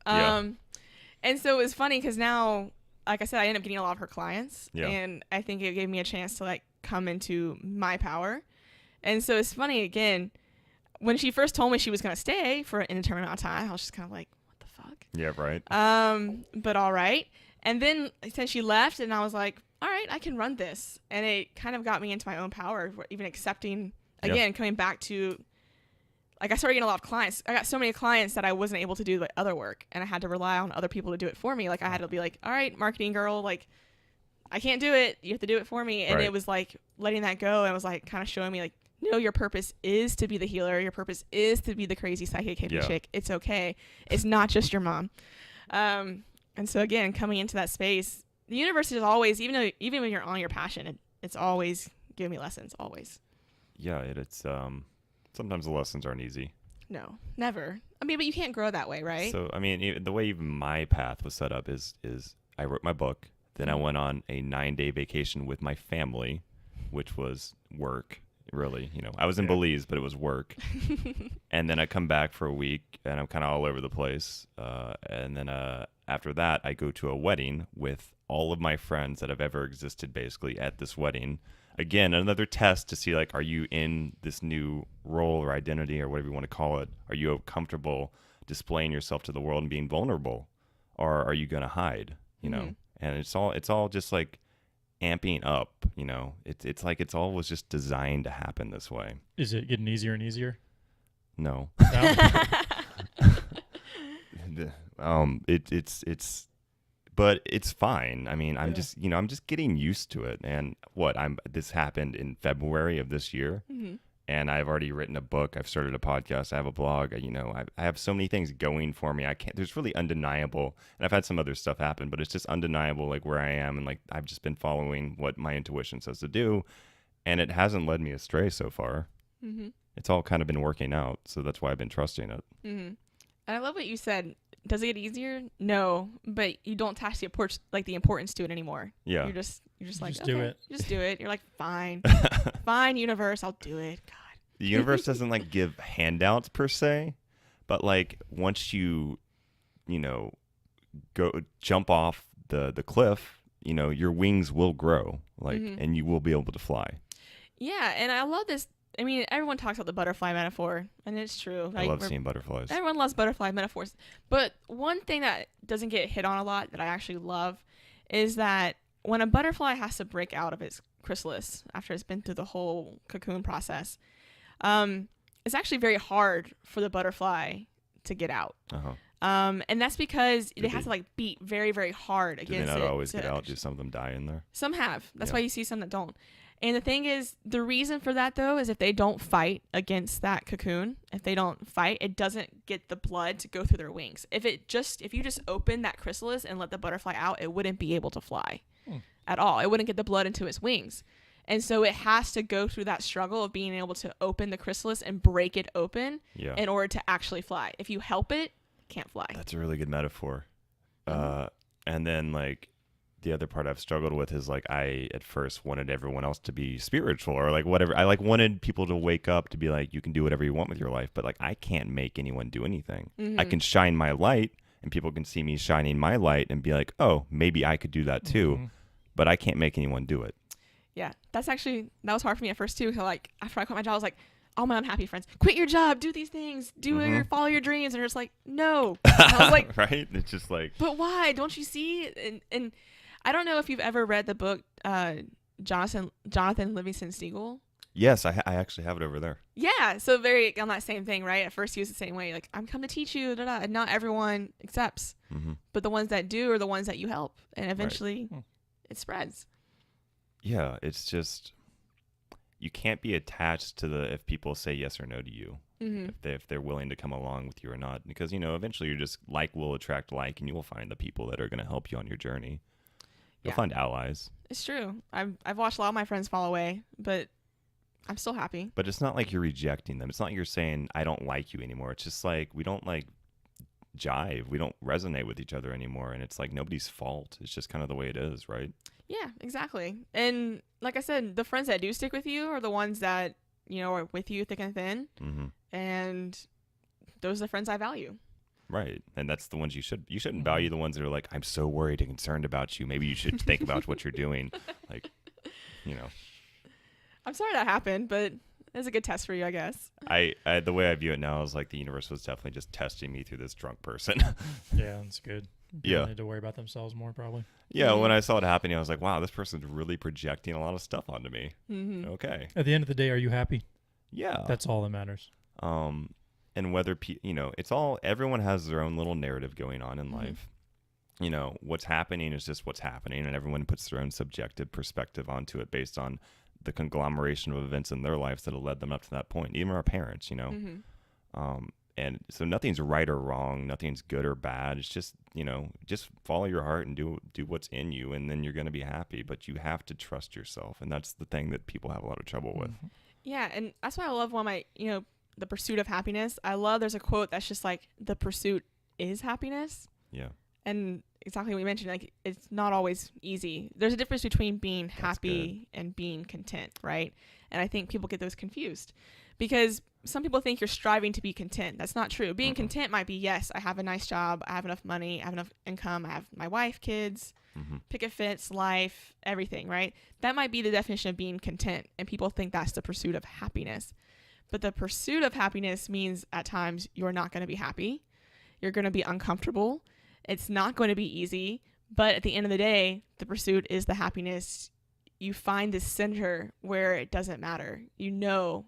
And so it was funny because now, like I said, I ended up getting a lot of her clients, and I think it gave me a chance to like come into my power. And so it's funny, again, when she first told me she was going to stay for an indeterminate amount of time, I was just kind of like, what the fuck? Yeah, right. But all right. And then since she left, and I was like, all right, I can run this. And it kind of got me into my own power, even accepting, again, coming back to, like, I started getting a lot of clients. I got so many clients that I wasn't able to do like other work, and I had to rely on other people to do it for me. Like, I had to be like, all right, marketing girl, like, I can't do it. You have to do it for me. And it was like letting that go. And it was like kind of showing me like, no, your purpose is to be the healer. Your purpose is to be the crazy psychic hippie chick. It's okay. It's not just your mom. And so again, coming into that space, the universe is always, even when you're on your passion, it's always giving me lessons always. Yeah, it's sometimes the lessons aren't easy. No, never. I mean, but you can't grow that way, right? So I mean, the way even my path was set up is I wrote my book, then I went on a 9-day vacation with my family, which was work. Really, I was in Belize, but it was work. And then I come back for a week, and I'm kind of all over the place. And then after that, I go to a wedding with all of my friends that have ever existed, basically, at this wedding. Again, another test to see, like, are you in this new role or identity or whatever you want to call it? Are you comfortable displaying yourself to the world and being vulnerable, or are you going to hide? And it's all just like amping up, it's like it's always just designed to happen this way. Is it getting easier and easier? No. No? It's but it's fine. I mean, I'm just getting used to it. And this happened in February of this year. Mm-hmm. And I've already written a book. I've started a podcast. I have a blog. I have so many things going for me. There's really undeniable. And I've had some other stuff happen, but it's just undeniable, like where I am. And like, I've just been following what my intuition says to do. And it hasn't led me astray so far. Mm-hmm. It's all kind of been working out. So that's why I've been trusting it. Mm-hmm. And I love what you said. Does it get easier? No, but you don't attach the importance to it anymore. Yeah. You're just like, Just do okay, it. Just do it. You're like, fine, fine, universe, I'll do it. God. The universe doesn't like give handouts per se, but like once you go jump off the cliff, your wings will grow, like, and you will be able to fly. Yeah, and I love this. I mean, everyone talks about the butterfly metaphor, and it's true. I love seeing butterflies. Everyone loves butterfly metaphors. But one thing that doesn't get hit on a lot that I actually love is that when a butterfly has to break out of its chrysalis after it's been through the whole cocoon process, it's actually very hard for the butterfly to get out. Uh-huh. And that's because it has to like beat very, very hard against it. Do they not always get out? Do some of them die in there? Some have. That's why you see some that don't. And the thing is, the reason for that, though, is if they don't fight against that cocoon, if they don't fight, it doesn't get the blood to go through their wings. If you just open that chrysalis and let the butterfly out, it wouldn't be able to fly at all. It wouldn't get the blood into its wings. And so it has to go through that struggle of being able to open the chrysalis and break it open in order to actually fly. If you help it, it can't fly. That's a really good metaphor. And then, like, the other part I've struggled with is, like, I at first wanted everyone else to be spiritual or like whatever. I like wanted people to wake up to be like, you can do whatever you want with your life, but like I can't make anyone do anything. I can shine my light and people can see me shining my light and be like, oh, maybe I could do that too, but I can't make anyone do it. Yeah, that was hard for me at first too. Like after I quit my job, I was like, all my unhappy friends, quit your job, do these things, follow your dreams, and they're just like, no. And I was like, right? It's just like, but why? Don't you see? And I don't know if you've ever read the book Jonathan Livingston Seagull. Yes, I actually have it over there. Yeah, so very on that same thing, right? At first he was the same way, like, I'm come to teach you, and not everyone accepts. But the ones that do are the ones that you help, and eventually it spreads. Yeah, it's just, you can't be attached to if people say yes or no to you, if they're willing to come along with you or not, because, eventually you're just like will attract like, and you will find the people that are going to help you on your journey. You'll find allies. It's true. I've watched a lot of my friends fall away, but I'm still happy. But it's not like you're rejecting them. It's not like you're saying, I don't like you anymore. It's just like, we don't like jive. We don't resonate with each other anymore. And it's like nobody's fault. It's just kind of the way it is, right? Yeah, exactly. And like I said, the friends that do stick with you are the ones that, are with you thick and thin. And those are the friends I value. Right. And that's the ones you shouldn't value the ones that are like, I'm so worried and concerned about you. Maybe you should think about what you're doing. Like, I'm sorry that happened, but it's a good test for you, I guess. I the way I view it now is like the universe was definitely just testing me through this drunk person. Yeah, that's good. People Yeah. need to worry about themselves more, probably. Yeah, when I saw it happening, I was like, wow, this person's really projecting a lot of stuff onto me. Okay. At the end of the day, are you happy? Yeah. That's all that matters. And whether, it's all, everyone has their own little narrative going on in life. What's happening is just what's happening, and everyone puts their own subjective perspective onto it based on the conglomeration of events in their lives that have led them up to that point. Even our parents, And And so nothing's right or wrong. Nothing's good or bad. It's just, just follow your heart and do what's in you, and then you're going to be happy. But you have to trust yourself. And that's the thing that people have a lot of trouble with. Yeah. And that's why I love one of my, the pursuit of happiness. I love, there's a quote that's just like, the pursuit is happiness. Yeah. And exactly what you mentioned, like, it's not always easy. There's a difference between being happy and being content, right? And I think people get those confused because some people think you're striving to be content. That's not true. Being content might be, yes, I have a nice job, I have enough money, I have enough income, I have my wife, kids, picket fence, life, everything, right? That might be the definition of being content, and people think that's the pursuit of happiness. But the pursuit of happiness means at times you're not going to be happy. You're going to be uncomfortable. It's not going to be easy. But at the end of the day, the pursuit is the happiness. You find this center where it doesn't matter. You know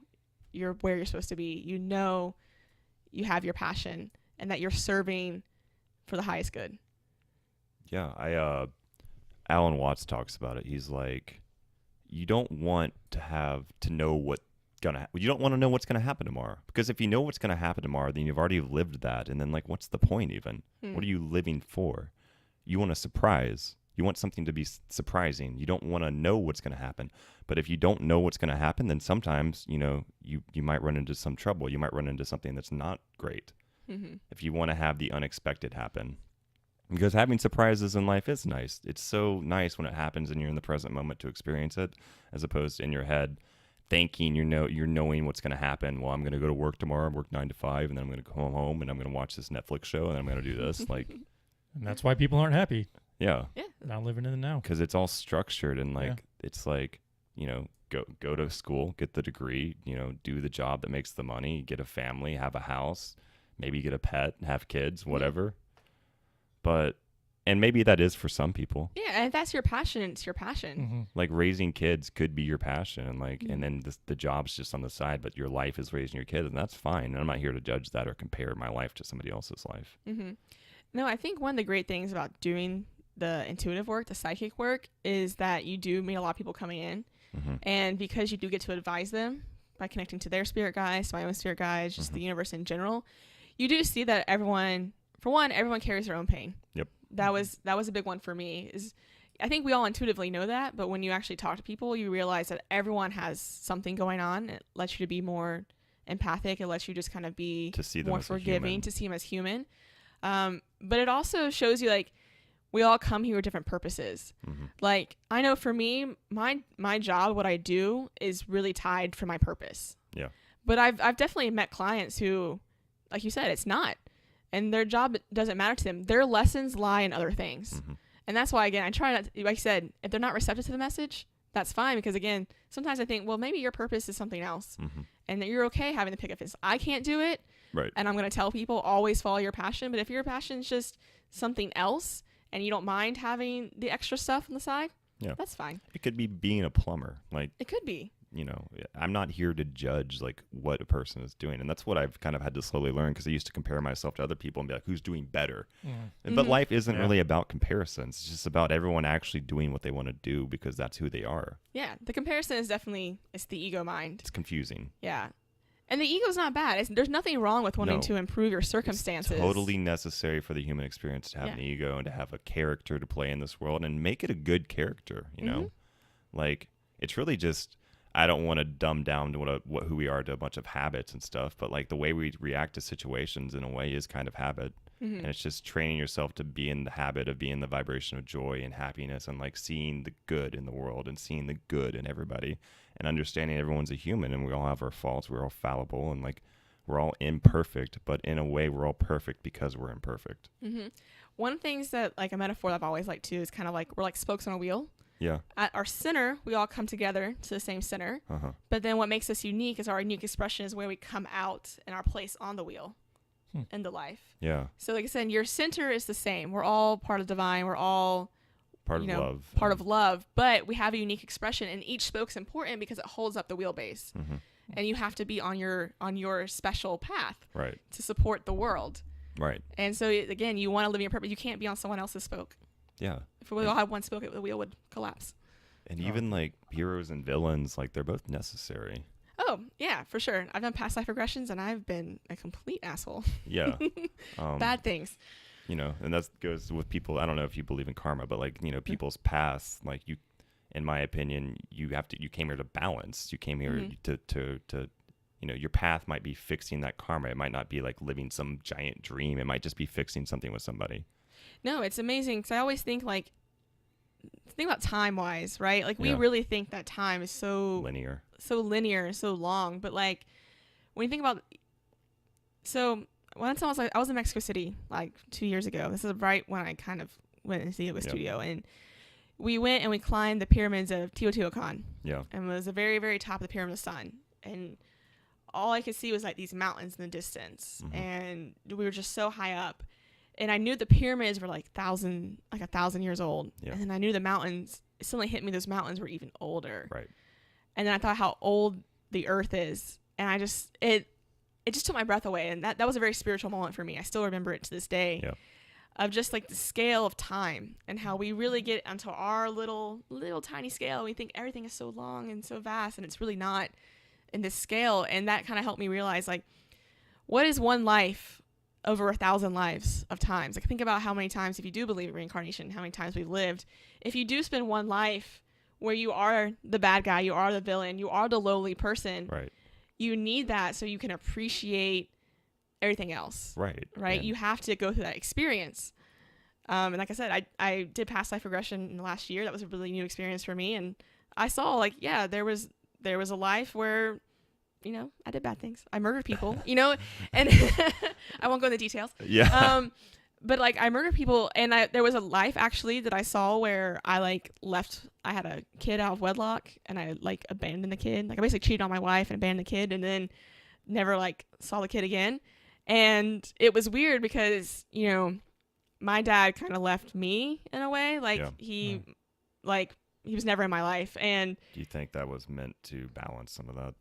you're where you're supposed to be. You know you have your passion and that you're serving for the highest good. Yeah, Alan Watts talks about it. He's like, you don't want to know you don't want to know what's gonna happen tomorrow, because if you know what's gonna happen tomorrow, then you've already lived that, and then like, what's the point even? What are you living for? You want a surprise. You want something to be surprising. You don't want to know what's going to happen. But if you don't know what's going to happen, then sometimes, you might run into some trouble. You might run into something that's not great. If you want to have the unexpected happen. Because having surprises in life is nice. It's so nice when it happens and you're in the present moment to experience it, as opposed to in your head thinking you're knowing what's going to happen. Well, I'm going to go to work tomorrow, work 9 to 5, and then I'm going to go home and I'm going to watch this Netflix show and I'm going to do this. Like, and that's why people aren't happy. Yeah. Not living in the now. Because it's all structured and it's like, go to school, get the degree, do the job that makes the money, get a family, have a house, maybe get a pet, have kids, whatever. And maybe that is for some people. Yeah, and if that's your passion, it's your passion. Like raising kids could be your passion, and and then the job's just on the side, but your life is raising your kids, and that's fine. And I'm not here to judge that or compare my life to somebody else's life. No, I think one of the great things about doing the intuitive work, the psychic work, is that you do meet a lot of people coming in, and because you do get to advise them by connecting to their spirit guides, to my own spirit guides, just the universe in general, you do see that everyone carries their own pain. Yep. That was a big one for me. I think we all intuitively know that, but when you actually talk to people, you realize that everyone has something going on. It lets you to be more empathic. It lets you just kind of be more forgiving, to see them as human. But it also shows you, like, we all come here with different purposes. Like, I know for me, my job, what I do, is really tied for my purpose. Yeah. But I've definitely met clients who, like you said, it's not. And their job doesn't matter to them. Their lessons lie in other things. And that's why, again, I try not to, like I said, if they're not receptive to the message, that's fine. Because, again, sometimes I think, well, maybe your purpose is something else. And that you're okay having the picket fence. I can't do it. Right. And I'm going to tell people, always follow your passion. But if your passion is just something else and you don't mind having the extra stuff on the side, that's fine. It could be being a plumber. Like, it could be. I'm not here to judge like what a person is doing, and that's what I've kind of had to slowly learn, because I used to compare myself to other people and be like, who's doing better? But life isn't really about comparisons. It's just about everyone actually doing what they want to do because that's who they are. Yeah, the comparison is definitely, it's the ego mind. It's confusing. Yeah. And the ego's not bad. There's nothing wrong with wanting to improve your circumstances. It's totally necessary for the human experience to have an ego and to have a character to play in this world and make it a good character, Like, it's really just, I don't want to dumb down to who we are to a bunch of habits and stuff, but like the way we react to situations in a way is kind of habit. And it's just training yourself to be in the habit of being the vibration of joy and happiness and like seeing the good in the world and seeing the good in everybody and understanding everyone's a human and we all have our faults. We're all fallible and like we're all imperfect, but in a way we're all perfect because we're imperfect. One thing that, like, a metaphor that I've always liked too is kind of like we're like spokes on a wheel. Yeah. At our center, we all come together to the same center. But then what makes us unique is our unique expression is where we come out in our place on the wheel in the life. Yeah. So like I said, your center is the same. We're all part of divine. We're all part of love. Part of love. But we have a unique expression, and each spoke's important because it holds up the wheelbase. And you have to be on your special path to support the world. Right. And so again, you want to live in your purpose. You can't be on someone else's spoke. Yeah. If we all had one spoke, the wheel would collapse. And even like heroes and villains, like they're both necessary. Oh, Oh, yeah, for sure. I've done past life regressions, and I've been a complete asshole. Yeah. Bad things. You know, and that goes with people. I don't know if you believe in karma, but like, you know, people's past, like you, in my opinion, you came here to balance. You came here to you know, your path might be fixing that karma. It might not be like living some giant dream. It might just be fixing something with somebody. No, it's amazing because I always think about time wise, right? Like we really think that time is so linear, so long. But like when you think about, so one time I was in Mexico City like 2 years ago. This is right when I kind of went into the yoga studio, and we went and we climbed the pyramids of Teotihuacan. Yeah. And it was the very, very top of the Pyramid of the Sun. And all I could see was like these mountains in the distance. And we were just so high up. And I knew the pyramids were like 1,000 years old. Yeah. And then I knew the mountains, it suddenly hit me those mountains were even older. Right. And then I thought how old the earth is. And I just, it just took my breath away. And that was a very spiritual moment for me. I still remember it to this day. Yeah. Of just like the scale of time and how we really get onto our little tiny scale. We think everything is so long and so vast, and it's really not in this scale. And that kind of helped me realize, like, what is one life over 1,000 lives of times? Like, think about how many times, if you do believe in reincarnation, how many times we've lived. If you do spend one life where you are the bad guy, you are the villain, you are the lowly person, right? You need that so you can appreciate everything else. Right. And you have to go through that experience. And like I said, I did past life regression in the last year. That was a really new experience for me. And I saw like, yeah, there was a life where, you know, I did bad things. I murdered people, you know, and I won't go into details. Yeah. But like I murdered people, and there was a life actually that I saw where I had a kid out of wedlock, and I like abandoned the kid. Like I basically cheated on my wife and abandoned the kid, and then never like saw the kid again. And it was weird because, you know, my dad kind of left me in a way. Like he was never in my life. And do you think that was meant to balance some of that?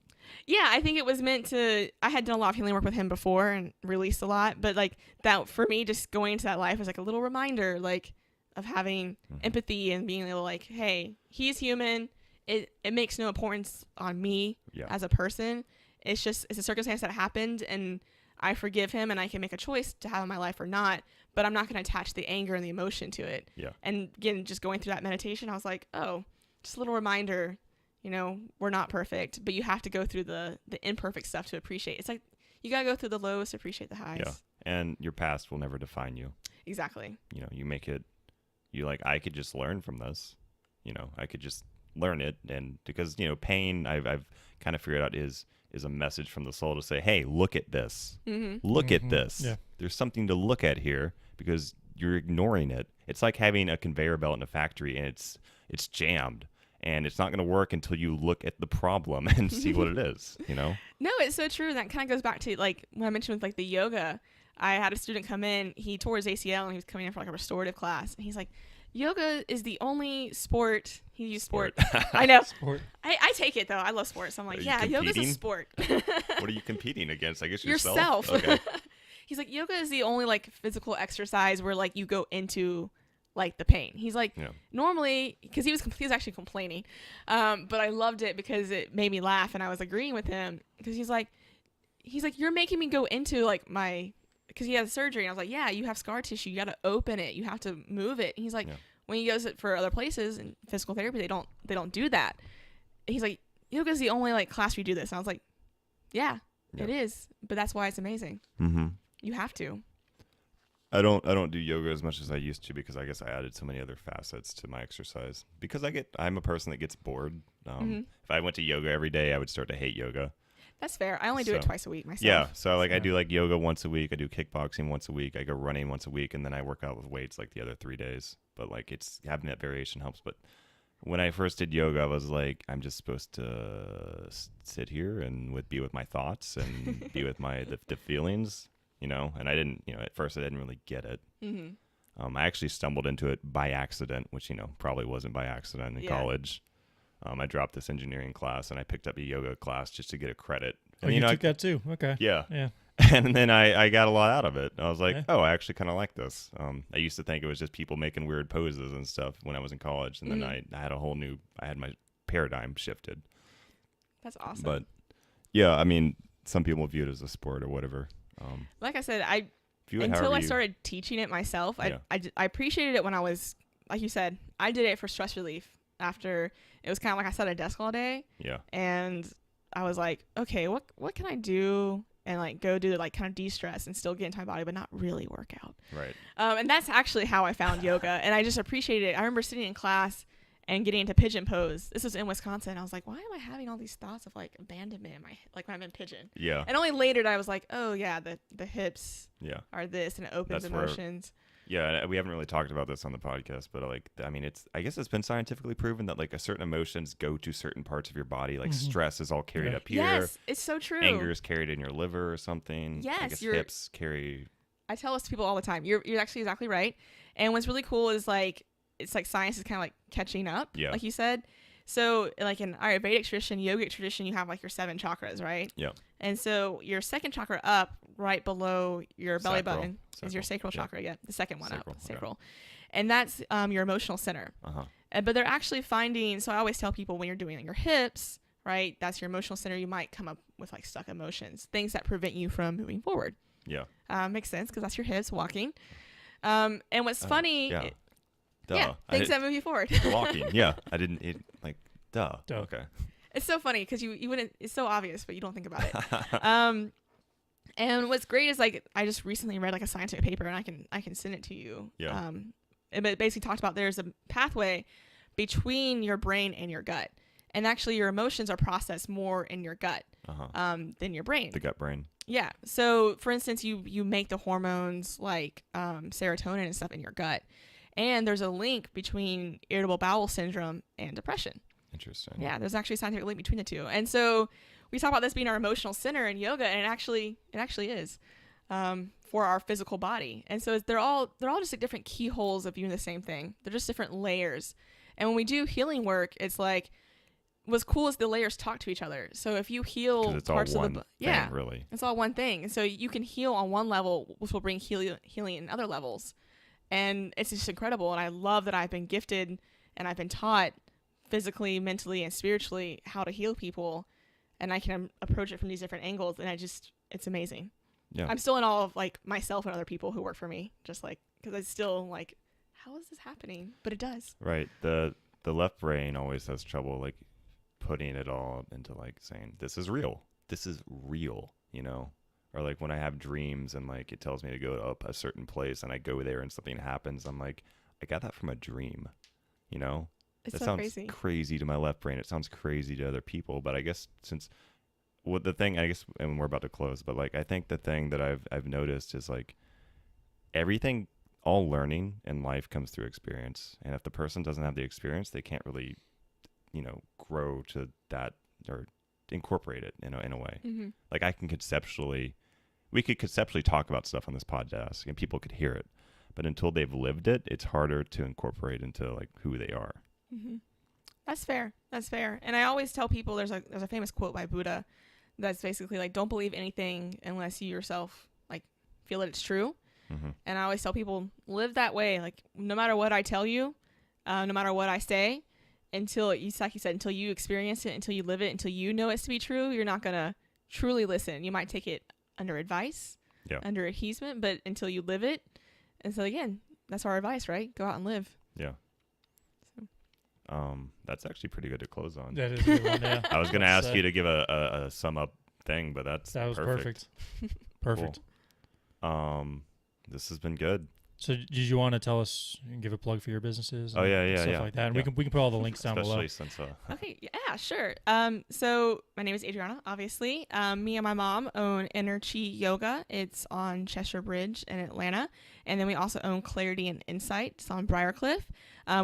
Yeah, I think it was meant to. I had done a lot of healing work with him before and released a lot. But like that for me, just going into that life was like a little reminder, like of having empathy and being able like, hey, he's human. It makes no importance on me as a person. It's a circumstance that happened, and I forgive him, and I can make a choice to have in my life or not, but I'm not going to attach the anger and the emotion to it. Yeah. And again, just going through that meditation, I was like, oh, just a little reminder, you know, we're not perfect, but you have to go through the imperfect stuff to appreciate. It's like, you got to go through the lows to appreciate the highs. Yeah. And your past will never define you. Exactly. You know, you make it, I could just learn from this, you know, I could just learn it. And because, you know, pain, I've kind of figured out is a message from the soul to say, hey, look at this. Look at this. Yeah. There's something to look at here because you're ignoring it. It's like having a conveyor belt in a factory and it's jammed, and it's not going to work until you look at the problem and see what it is, you know? No, it's so true. That kind of goes back to like when I mentioned with like the yoga. I had a student come in, he tore his ACL and he was coming in for like a restorative class. And he's like, yoga is the only sport. He used sport. I know. Sport. I take it though. I love sports. So I'm like, yeah, yoga's a sport. What are you competing against? I guess yourself. Okay. He's like, yoga is the only like physical exercise where like you go into like the pain. He's like, normally, because he was actually complaining, but I loved it because it made me laugh, and I was agreeing with him because he's like, you're making me go into like because he had surgery, and I was like, yeah, you have scar tissue, you got to open it, you have to move it. And he's like, when he goes for other places in physical therapy, they don't do that. And he's like, yoga's the only like class where you do this. And I was like, yeah, it is, but that's why it's amazing. You have to. I don't do yoga as much as I used to because I guess I added so many other facets to my exercise. Because I'm a person that gets bored. If I went to yoga every day, I would start to hate yoga. That's fair. I only do it twice a week myself. Yeah, so like I do like yoga once a week. I do kickboxing once a week. I go running once a week, and then I work out with weights like the other 3 days. But like it's having that variation helps. But when I first did yoga, I was like, I'm just supposed to sit here and be with my thoughts and be with my the feelings. You know, and I didn't, you know, at first I didn't really get it. I actually stumbled into it by accident, which, you know, probably wasn't by accident in college. I dropped this engineering class and I picked up a yoga class just to get a credit. And, you know, took that too. Okay. Yeah. And then I got a lot out of it. I was like, oh, I actually kind of like this. I used to think it was just people making weird poses and stuff when I was in college. And then I had my paradigm shifted. That's awesome. But Yeah, I mean, some people view it as a sport or whatever. Like I said, View it until however I you- started teaching it myself, Yeah. I appreciated it when I was, like you said, I did it for stress relief. After it was kind of like I sat at a desk all day, Yeah. and I was like, okay, what can I do and like go do like kind of de-stress and still get into my body, but not really work out. Right. And that's actually how I found yoga, and I just appreciated it. I remember sitting in class and getting into pigeon pose. This was in Wisconsin. I was like, why am I having all these thoughts of like abandonment in my, like when I'm in pigeon? Yeah. And only later I was like, oh yeah, the hips Yeah. are this, and it opens That's where- emotions. Yeah, we haven't really talked about this on the podcast, but like, I mean, I guess it's been scientifically proven that like a certain emotions go to certain parts of your body. Like stress is all carried Yeah. up here. Yes, it's so true. Anger is carried in your liver or something. I Yes, guess you're- hips carry. I tell this to people all the time. You're actually exactly right. And what's really cool is like it's like science is kind of like catching up, Yeah. like you said. So like in Ayurvedic tradition, yogic tradition, you have like your 7 chakras, right? Yeah. And so your second chakra up, right below your belly Sacral. button, is your sacral Yeah. chakra. Yeah, the second one Sacral, up, okay. sacral, and that's your emotional center. Uh-huh. But they're actually finding. So I always tell people when you're doing your hips, right? That's your emotional center. You might come up with like stuck emotions, things that prevent you from moving forward. Yeah. Makes sense because that's your hips walking. And what's funny, Yeah. Duh. yeah, I things did- that move you forward. walking. Yeah. I didn't. Duh. Duh. Okay. It's so funny because you wouldn't. It's so obvious, but you don't think about it. And what's great is like I just recently read like a scientific paper, and I can send it to you. Yeah. It basically talked about there's a pathway between your brain and your gut, and actually your emotions are processed more in your gut than your brain. The gut brain. Yeah. So, for instance, you make the hormones like serotonin and stuff in your gut, and there's a link between irritable bowel syndrome and depression. Interesting. Yeah, there's actually a scientific link between the two. And so we talk about this being our emotional center in yoga, and it actually is for our physical body. And so they're all just like different keyholes of viewing the same thing. They're just different layers. And when we do healing work, it's like what's cool is the layers talk to each other. So if you heal 'Cause it's all parts one of the yeah, thing, really. it's all one thing. And so you can heal on one level, which will bring healing in other levels. And it's just incredible. And I love that I've been gifted and I've been taught physically, mentally, and spiritually how to heal people. And I can approach it from these different angles. And it's amazing. Yeah. I'm still in awe of like myself and other people who work for me, just like, because I still like, how is this happening? But it does. Right. The left brain always has trouble like putting it all into like saying this is real, you know, or like when I have dreams and like it tells me to go up a certain place and I go there and something happens, I'm like, I got that from a dream, you know. It's That so sounds crazy. to my left brain. It sounds crazy to other people, but I guess since what the thing, I guess, and we're about to close, but like I think the thing that I've noticed is like everything, all learning in life comes through experience, and if the person doesn't have the experience, they can't really, you know, grow to that or incorporate it, you know, in a way. Mm-hmm. Like we could conceptually talk about stuff on this podcast and people could hear it, but until they've lived it, it's harder to incorporate into like who they are. Mm-hmm. That's fair. And I always tell people there's a famous quote by Buddha that's basically like, don't believe anything unless you yourself like feel that it's true. Mm-hmm. And I always tell people live that way. Like no matter what I tell you, no matter what I say, until you experience it, until you live it, until you know it's to be true, you're not gonna truly listen. You might take it under advice, under appeasement, but until you live it. And so again, that's our advice, right? Go out and live. Yeah. That's actually pretty good to close on. That is a good one, yeah. I was going to ask you to give a sum up thing, but that was perfect. Perfect. Cool. This has been good. So did you want to tell us and give a plug for your businesses? Oh, yeah, and yeah, stuff yeah. like that. And Yeah. we can put all the links down below. Especially since Okay, yeah, sure. So my name is Adrianna, obviously. Me and my mom own Enerchi Yoga. It's on Cheshire Bridge in Atlanta. And then we also own Clarity and Insight. It's on Briarcliff.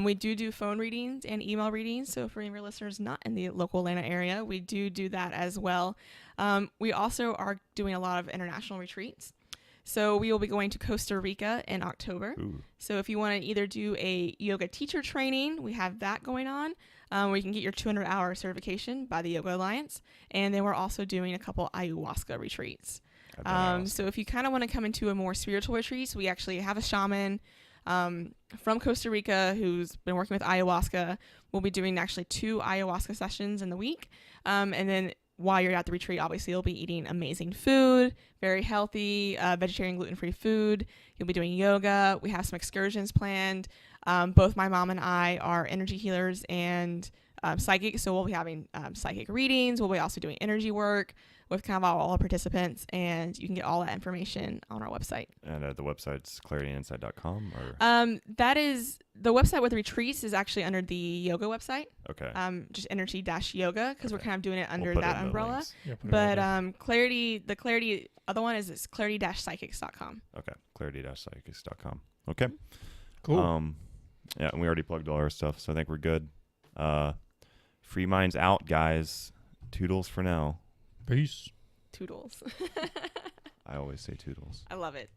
We do phone readings and email readings. So for any of your listeners not in the local Atlanta area, we do that as well. We also are doing a lot of international retreats. So we will be going to Costa Rica in October. Ooh. So if you want to either do a yoga teacher training, we have that going on, where you can get your 200-hour certification by the Yoga Alliance. And then we're also doing a couple ayahuasca retreats. So if you kind of want to come into a more spiritual retreat, we actually have a shaman from Costa Rica who's been working with ayahuasca. We'll be doing actually 2 ayahuasca sessions in the week. And then while you're at the retreat, obviously you'll be eating amazing food, very healthy, vegetarian, gluten-free food. You'll be doing yoga. We have some excursions planned. Both my mom and I are energy healers and psychic, so we'll be having psychic readings. We'll be also doing energy work with kind of all our participants, and you can get all that information on our website. And the website's clarityinside.com, or that is the website with retreats is actually under the yoga website. okay. Just Enerchi-Yoga, because we're kind of doing it under We'll put it that in the umbrella. links. Yeah, put it right But there. the clarity other one is clarity-psychics.com. Okay, clarity-psychics.com. Okay. Cool. Yeah, and we already plugged all our stuff, so I think we're good. Free Minds out, guys. Toodles for now. Peace. Toodles. I always say toodles. I love it.